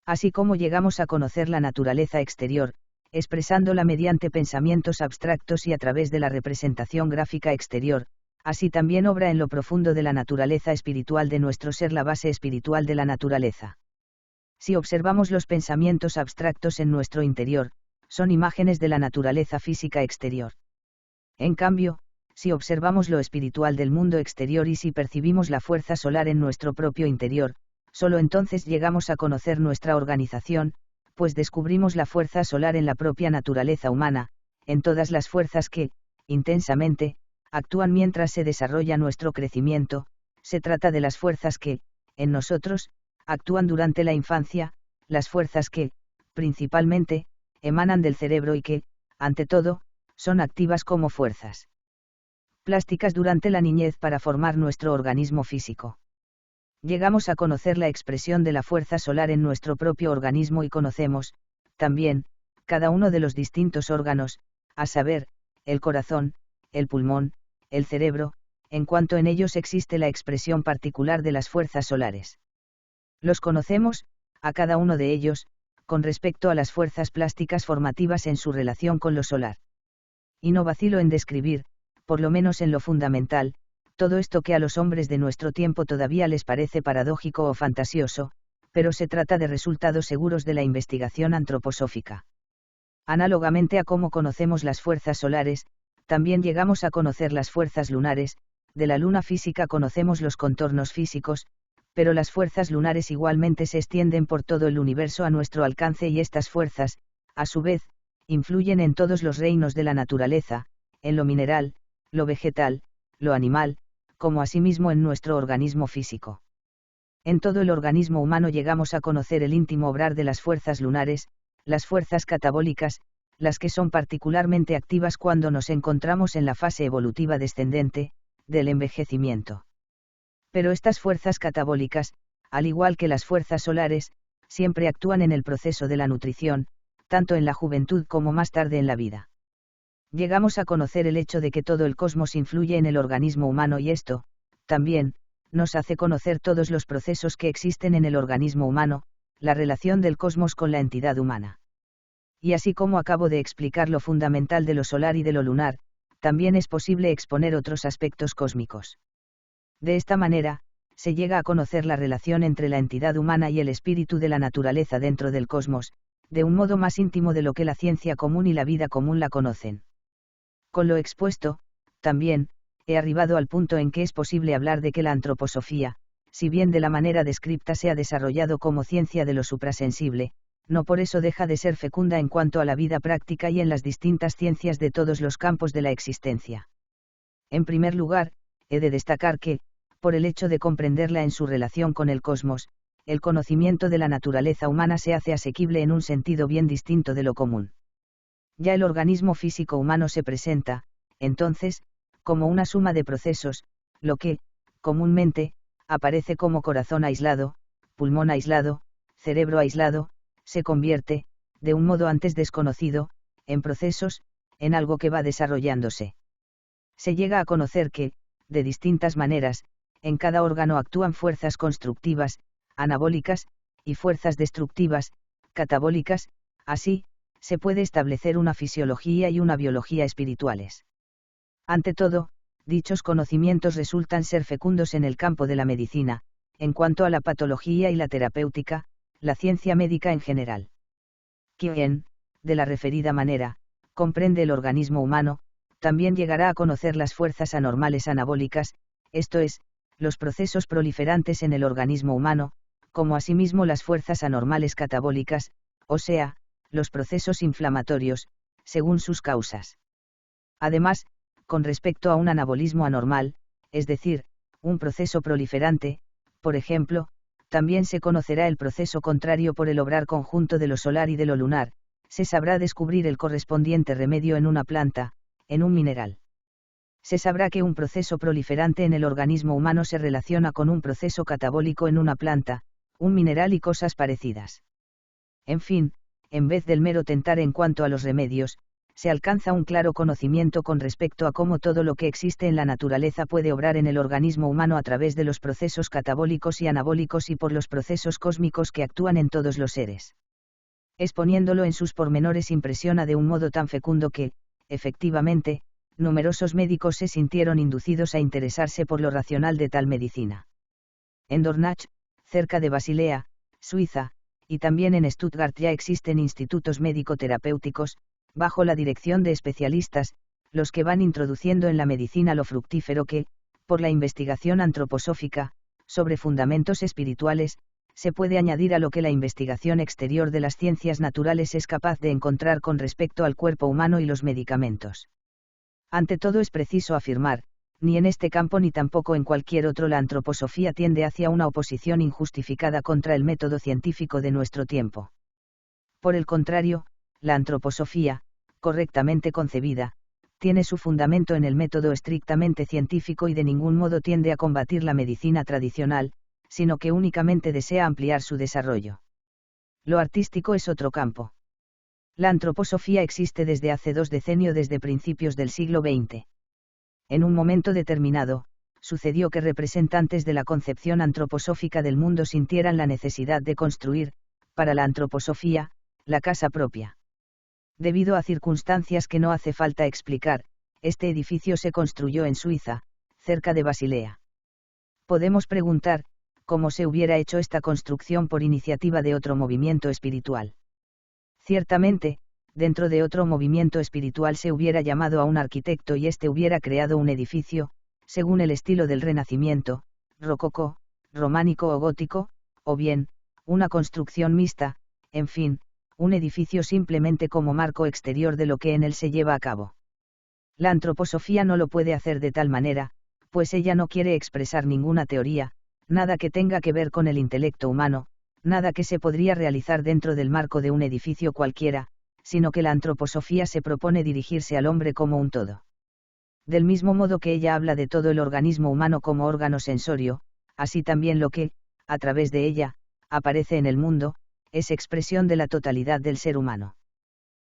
Así como llegamos a conocer la naturaleza exterior, expresándola mediante pensamientos abstractos y a través de la representación gráfica exterior, así también obra en lo profundo de la naturaleza espiritual de nuestro ser la base espiritual de la naturaleza. Si observamos los pensamientos abstractos en nuestro interior, son imágenes de la naturaleza física exterior. En cambio, si observamos lo espiritual del mundo exterior y si percibimos la fuerza solar en nuestro propio interior, solo entonces llegamos a conocer nuestra organización, pues descubrimos la fuerza solar en la propia naturaleza humana, en todas las fuerzas que, intensamente, actúan mientras se desarrolla nuestro crecimiento. Se trata de las fuerzas que, en nosotros, actúan durante la infancia, las fuerzas que, principalmente, emanan del cerebro y que, ante todo, son activas como fuerzas plásticas durante la niñez para formar nuestro organismo físico. Llegamos a conocer la expresión de la fuerza solar en nuestro propio organismo y conocemos, también, cada uno de los distintos órganos, a saber, el corazón, el pulmón, el cerebro, en cuanto en ellos existe la expresión particular de las fuerzas solares. Los conocemos, a cada uno de ellos, con respecto a las fuerzas plásticas formativas en su relación con lo solar. Y no vacilo en describir, por lo menos en lo fundamental, todo esto que a los hombres de nuestro tiempo todavía les parece paradójico o fantasioso, pero se trata de resultados seguros de la investigación antroposófica. Análogamente a cómo conocemos las fuerzas solares, también llegamos a conocer las fuerzas lunares, de la luna física conocemos los contornos físicos, pero las fuerzas lunares igualmente se extienden por todo el universo a nuestro alcance y estas fuerzas, a su vez, influyen en todos los reinos de la naturaleza, en lo mineral, lo vegetal, lo animal, como asimismo en nuestro organismo físico. En todo el organismo humano llegamos a conocer el íntimo obrar de las fuerzas lunares, las fuerzas catabólicas, las que son particularmente activas cuando nos encontramos en la fase evolutiva descendente, del envejecimiento. Pero estas fuerzas catabólicas, al igual que las fuerzas solares, siempre actúan en el proceso de la nutrición, tanto en la juventud como más tarde en la vida. Llegamos a conocer el hecho de que todo el cosmos influye en el organismo humano y esto, también, nos hace conocer todos los procesos que existen en el organismo humano, la relación del cosmos con la entidad humana. Y así como acabo de explicar lo fundamental de lo solar y de lo lunar, también es posible exponer otros aspectos cósmicos. De esta manera, se llega a conocer la relación entre la entidad humana y el espíritu de la naturaleza dentro del cosmos, de un modo más íntimo de lo que la ciencia común y la vida común la conocen. Con lo expuesto, también, he arribado al punto en que es posible hablar de que la antroposofía, si bien de la manera descripta se ha desarrollado como ciencia de lo suprasensible, no por eso deja de ser fecunda en cuanto a la vida práctica y en las distintas ciencias de todos los campos de la existencia. En primer lugar, he de destacar que, por el hecho de comprenderla en su relación con el cosmos, el conocimiento de la naturaleza humana se hace asequible en un sentido bien distinto de lo común. Ya el organismo físico humano se presenta, entonces, como una suma de procesos, lo que, comúnmente, aparece como corazón aislado, pulmón aislado, cerebro aislado, se convierte, de un modo antes desconocido, en procesos, en algo que va desarrollándose. Se llega a conocer que, de distintas maneras, en cada órgano actúan fuerzas constructivas, anabólicas, y fuerzas destructivas, catabólicas. Así, se puede establecer una fisiología y una biología espirituales. Ante todo, dichos conocimientos resultan ser fecundos en el campo de la medicina, en cuanto a la patología y la terapéutica, la ciencia médica en general. Quien, de la referida manera, comprende el organismo humano, también llegará a conocer las fuerzas anormales anabólicas, esto es, los procesos proliferantes en el organismo humano, como asimismo las fuerzas anormales catabólicas, o sea, los procesos inflamatorios, según sus causas. Además, con respecto a un anabolismo anormal, es decir, un proceso proliferante, por ejemplo, también se conocerá el proceso contrario por el obrar conjunto de lo solar y de lo lunar, se sabrá descubrir el correspondiente remedio en una planta, en un mineral. Se sabrá que un proceso proliferante en el organismo humano se relaciona con un proceso catabólico en una planta, un mineral y cosas parecidas. En fin, en vez del mero tentar en cuanto a los remedios, se alcanza un claro conocimiento con respecto a cómo todo lo que existe en la naturaleza puede obrar en el organismo humano a través de los procesos catabólicos y anabólicos y por los procesos cósmicos que actúan en todos los seres. Exponiéndolo en sus pormenores impresiona de un modo tan fecundo que, efectivamente, numerosos médicos se sintieron inducidos a interesarse por lo racional de tal medicina. En Dornach, cerca de Basilea, Suiza, y también en Stuttgart ya existen institutos médico-terapéuticos, bajo la dirección de especialistas, los que van introduciendo en la medicina lo fructífero que, por la investigación antroposófica, sobre fundamentos espirituales, se puede añadir a lo que la investigación exterior de las ciencias naturales es capaz de encontrar con respecto al cuerpo humano y los medicamentos. Ante todo es preciso afirmar, ni en este campo ni tampoco en cualquier otro la antroposofía tiende hacia una oposición injustificada contra el método científico de nuestro tiempo. Por el contrario, la antroposofía, correctamente concebida, tiene su fundamento en el método estrictamente científico y de ningún modo tiende a combatir la medicina tradicional, sino que únicamente desea ampliar su desarrollo. Lo artístico es otro campo. La antroposofía existe desde hace 2 decenios, desde principios del siglo XX. En un momento determinado, sucedió que representantes de la concepción antroposófica del mundo sintieran la necesidad de construir, para la antroposofía, la casa propia. Debido a circunstancias que no hace falta explicar, este edificio se construyó en Suiza, cerca de Basilea. Podemos preguntar, ¿cómo se hubiera hecho esta construcción por iniciativa de otro movimiento espiritual? Ciertamente, dentro de otro movimiento espiritual se hubiera llamado a un arquitecto y éste hubiera creado un edificio, según el estilo del Renacimiento, rococó, románico o gótico, o bien, una construcción mixta, en fin, un edificio simplemente como marco exterior de lo que en él se lleva a cabo. La antroposofía no lo puede hacer de tal manera, pues ella no quiere expresar ninguna teoría, nada que tenga que ver con el intelecto humano, nada que se podría realizar dentro del marco de un edificio cualquiera, sino que la antroposofía se propone dirigirse al hombre como un todo. Del mismo modo que ella habla de todo el organismo humano como órgano sensorio, así también lo que, a través de ella, aparece en el mundo, es expresión de la totalidad del ser humano.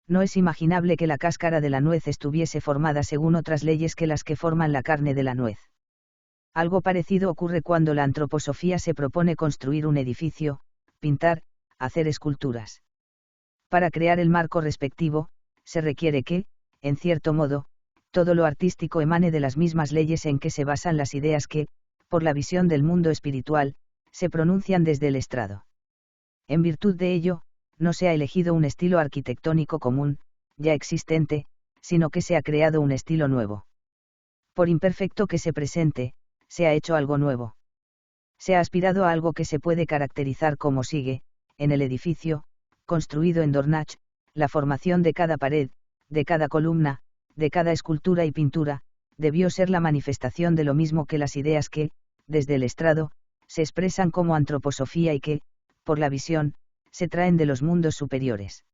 No es imaginable que la cáscara de la nuez estuviese formada según otras leyes que las que forman la carne de la nuez. Algo parecido ocurre cuando la antroposofía se propone construir un edificio, pintar, hacer esculturas. Para crear el marco respectivo, se requiere que, en cierto modo, todo lo artístico emane de las mismas leyes en que se basan las ideas que, por la visión del mundo espiritual, se pronuncian desde el estrado. En virtud de ello, no se ha elegido un estilo arquitectónico común, ya existente, sino que se ha creado un estilo nuevo. Por imperfecto que se presente, se ha hecho algo nuevo. Se ha aspirado a algo que se puede caracterizar como sigue: en el edificio, construido en Dornach, la formación de cada pared, de cada columna, de cada escultura y pintura, debió ser la manifestación de lo mismo que las ideas que, desde el estrado, se expresan como antroposofía y que, por la visión, se traen de los mundos superiores.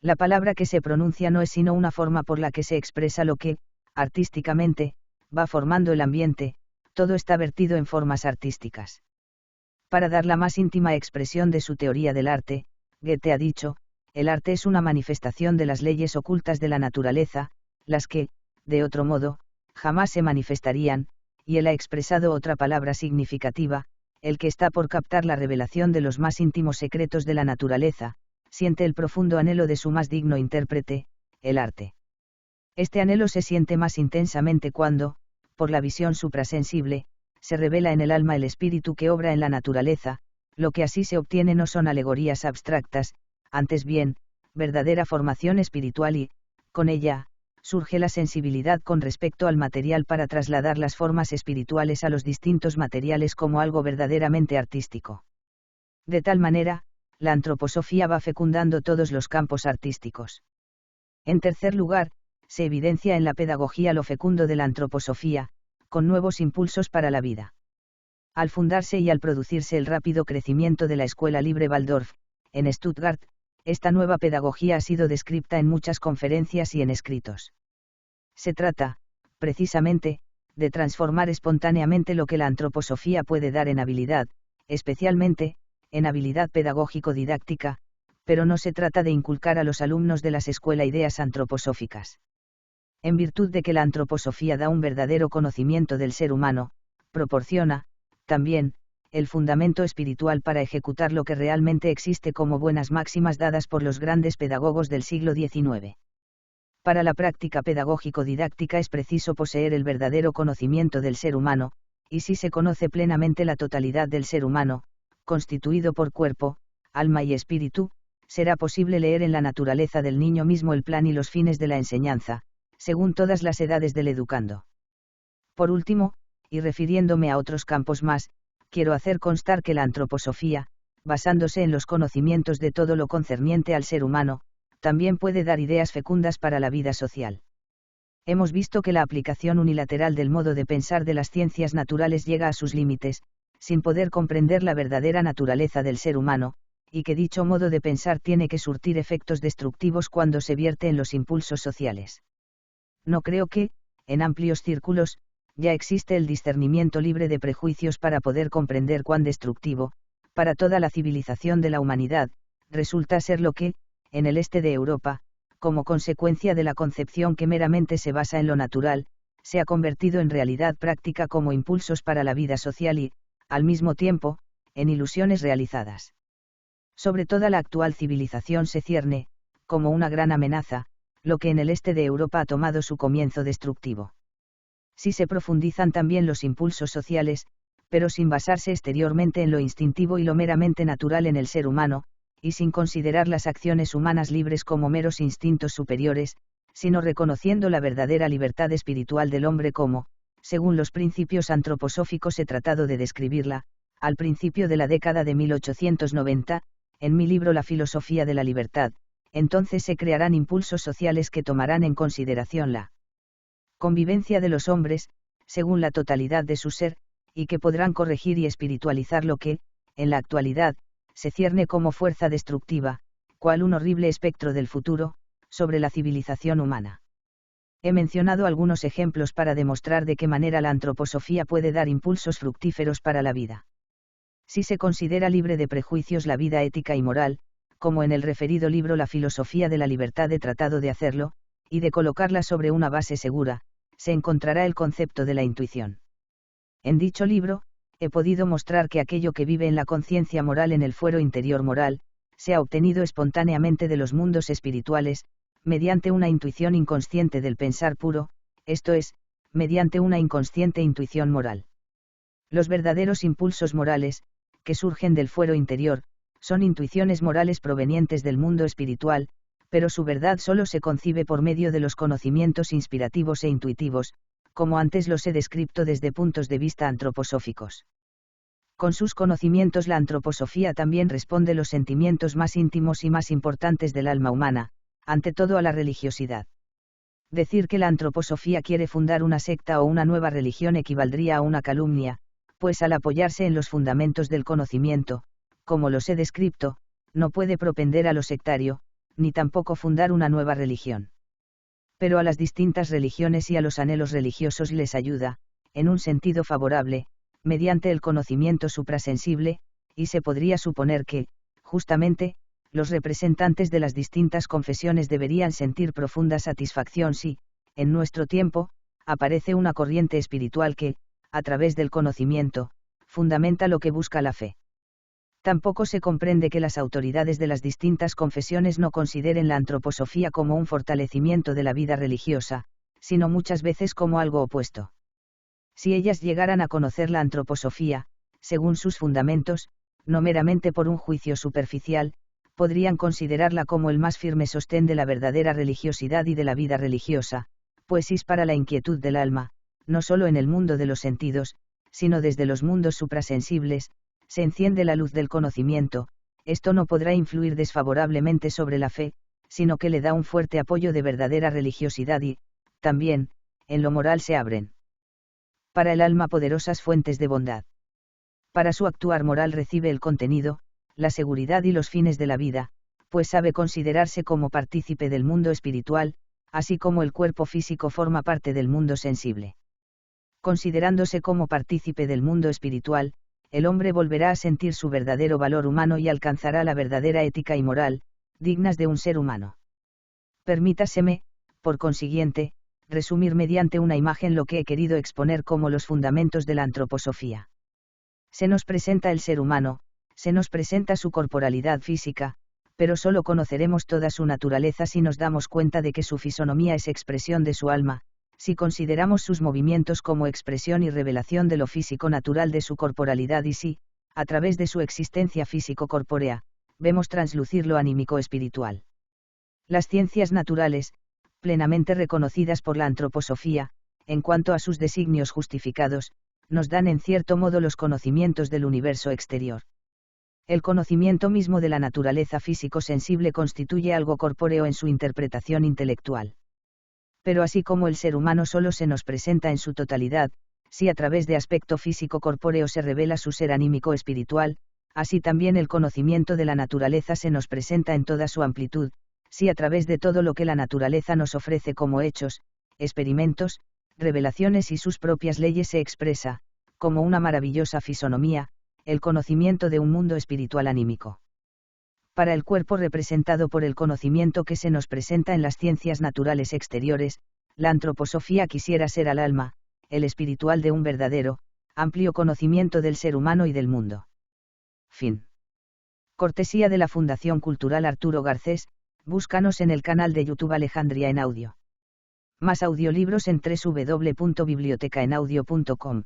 La palabra que se pronuncia no es sino una forma por la que se expresa lo que, artísticamente, va formando el ambiente, todo está vertido en formas artísticas. Para dar la más íntima expresión de su teoría del arte, Goethe ha dicho, el arte es una manifestación de las leyes ocultas de la naturaleza, las que, de otro modo, jamás se manifestarían, y él ha expresado otra palabra significativa, el que está por captar la revelación de los más íntimos secretos de la naturaleza, siente el profundo anhelo de su más digno intérprete, el arte. Este anhelo se siente más intensamente cuando, por la visión suprasensible, se revela en el alma el espíritu que obra en la naturaleza, lo que así se obtiene no son alegorías abstractas, antes bien, verdadera formación espiritual y, con ella, surge la sensibilidad con respecto al material para trasladar las formas espirituales a los distintos materiales como algo verdaderamente artístico. De tal manera, la antroposofía va fecundando todos los campos artísticos. En tercer lugar, se evidencia en la pedagogía lo fecundo de la antroposofía, con nuevos impulsos para la vida. Al fundarse y al producirse el rápido crecimiento de la Escuela Libre Waldorf, en Stuttgart, esta nueva pedagogía ha sido descrita en muchas conferencias y en escritos. Se trata, precisamente, de transformar espontáneamente lo que la antroposofía puede dar en habilidad, especialmente, en habilidad pedagógico-didáctica, pero no se trata de inculcar a los alumnos de las escuelas ideas antroposóficas. En virtud de que la antroposofía da un verdadero conocimiento del ser humano, proporciona, también, el fundamento espiritual para ejecutar lo que realmente existe como buenas máximas dadas por los grandes pedagogos del siglo XIX. Para la práctica pedagógico-didáctica es preciso poseer el verdadero conocimiento del ser humano, y si se conoce plenamente la totalidad del ser humano, constituido por cuerpo, alma y espíritu, será posible leer en la naturaleza del niño mismo el plan y los fines de la enseñanza, según todas las edades del educando. Por último, y refiriéndome a otros campos más, quiero hacer constar que la antroposofía, basándose en los conocimientos de todo lo concerniente al ser humano, también puede dar ideas fecundas para la vida social. Hemos visto que la aplicación unilateral del modo de pensar de las ciencias naturales llega a sus límites, sin poder comprender la verdadera naturaleza del ser humano, y que dicho modo de pensar tiene que surtir efectos destructivos cuando se vierte en los impulsos sociales. No creo que, en amplios círculos, ya existe el discernimiento libre de prejuicios para poder comprender cuán destructivo, para toda la civilización de la humanidad, resulta ser lo que, en el este de Europa, como consecuencia de la concepción que meramente se basa en lo natural, se ha convertido en realidad práctica como impulsos para la vida social y, al mismo tiempo, en ilusiones realizadas. Sobre toda la actual civilización se cierne, como una gran amenaza, lo que en el este de Europa ha tomado su comienzo destructivo. Si se profundizan también los impulsos sociales, pero sin basarse exteriormente en lo instintivo y lo meramente natural en el ser humano, y sin considerar las acciones humanas libres como meros instintos superiores, sino reconociendo la verdadera libertad espiritual del hombre como, según los principios antroposóficos he tratado de describirla, al principio de la década de 1890, en mi libro La filosofía de la libertad, entonces se crearán impulsos sociales que tomarán en consideración la convivencia de los hombres, según la totalidad de su ser, y que podrán corregir y espiritualizar lo que, en la actualidad, se cierne como fuerza destructiva, cual un horrible espectro del futuro, sobre la civilización humana. He mencionado algunos ejemplos para demostrar de qué manera la antroposofía puede dar impulsos fructíferos para la vida. Si se considera libre de prejuicios la vida ética y moral, como en el referido libro La filosofía de la libertad he tratado de hacerlo, y de colocarla sobre una base segura, se encontrará el concepto de la intuición. En dicho libro, he podido mostrar que aquello que vive en la conciencia moral en el fuero interior moral, se ha obtenido espontáneamente de los mundos espirituales, mediante una intuición inconsciente del pensar puro, esto es, mediante una inconsciente intuición moral. Los verdaderos impulsos morales, que surgen del fuero interior, son intuiciones morales provenientes del mundo espiritual, pero su verdad solo se concibe por medio de los conocimientos inspirativos e intuitivos, como antes los he descrito desde puntos de vista antroposóficos. Con sus conocimientos la antroposofía también responde los sentimientos más íntimos y más importantes del alma humana, ante todo a la religiosidad. Decir que la antroposofía quiere fundar una secta o una nueva religión equivaldría a una calumnia, pues al apoyarse en los fundamentos del conocimiento, como los he descrito, no puede propender a lo sectario, ni tampoco fundar una nueva religión. Pero a las distintas religiones y a los anhelos religiosos les ayuda, en un sentido favorable, mediante el conocimiento suprasensible, y se podría suponer que, justamente, los representantes de las distintas confesiones deberían sentir profunda satisfacción si, en nuestro tiempo, aparece una corriente espiritual que, a través del conocimiento, fundamenta lo que busca la fe. Tampoco se comprende que las autoridades de las distintas confesiones no consideren la antroposofía como un fortalecimiento de la vida religiosa, sino muchas veces como algo opuesto. Si ellas llegaran a conocer la antroposofía, según sus fundamentos, no meramente por un juicio superficial, podrían considerarla como el más firme sostén de la verdadera religiosidad y de la vida religiosa, pues es para la inquietud del alma, no solo en el mundo de los sentidos, sino desde los mundos suprasensibles, se enciende la luz del conocimiento, esto no podrá influir desfavorablemente sobre la fe, sino que le da un fuerte apoyo de verdadera religiosidad y, también, en lo moral se abren para el alma poderosas fuentes de bondad. Para su actuar moral recibe el contenido, la seguridad y los fines de la vida, pues sabe considerarse como partícipe del mundo espiritual, así como el cuerpo físico forma parte del mundo sensible. Considerándose como partícipe del mundo espiritual, el hombre volverá a sentir su verdadero valor humano y alcanzará la verdadera ética y moral, dignas de un ser humano. Permítaseme, por consiguiente, resumir mediante una imagen lo que he querido exponer como los fundamentos de la antroposofía. Se nos presenta el ser humano, se nos presenta su corporalidad física, pero solo conoceremos toda su naturaleza si nos damos cuenta de que su fisonomía es expresión de su alma, si consideramos sus movimientos como expresión y revelación de lo físico natural de su corporalidad y si, a través de su existencia físico-corpórea, vemos translucir lo anímico espiritual. Las ciencias naturales, plenamente reconocidas por la antroposofía, en cuanto a sus designios justificados, nos dan en cierto modo los conocimientos del universo exterior. El conocimiento mismo de la naturaleza físico-sensible constituye algo corpóreo en su interpretación intelectual. Pero así como el ser humano solo se nos presenta en su totalidad, si a través de aspecto físico-corpóreo se revela su ser anímico-espiritual, así también el conocimiento de la naturaleza se nos presenta en toda su amplitud, si a través de todo lo que la naturaleza nos ofrece como hechos, experimentos, revelaciones y sus propias leyes se expresa, como una maravillosa fisonomía, el conocimiento de un mundo espiritual anímico. Para el cuerpo representado por el conocimiento que se nos presenta en las ciencias naturales exteriores, la antroposofía quisiera ser al alma, el espiritual de un verdadero, amplio conocimiento del ser humano y del mundo. Fin. Cortesía de la Fundación Cultural Arturo Garcés, búscanos en el canal de YouTube Alejandría en Audio. Más audiolibros en www.bibliotecaenaudio.com.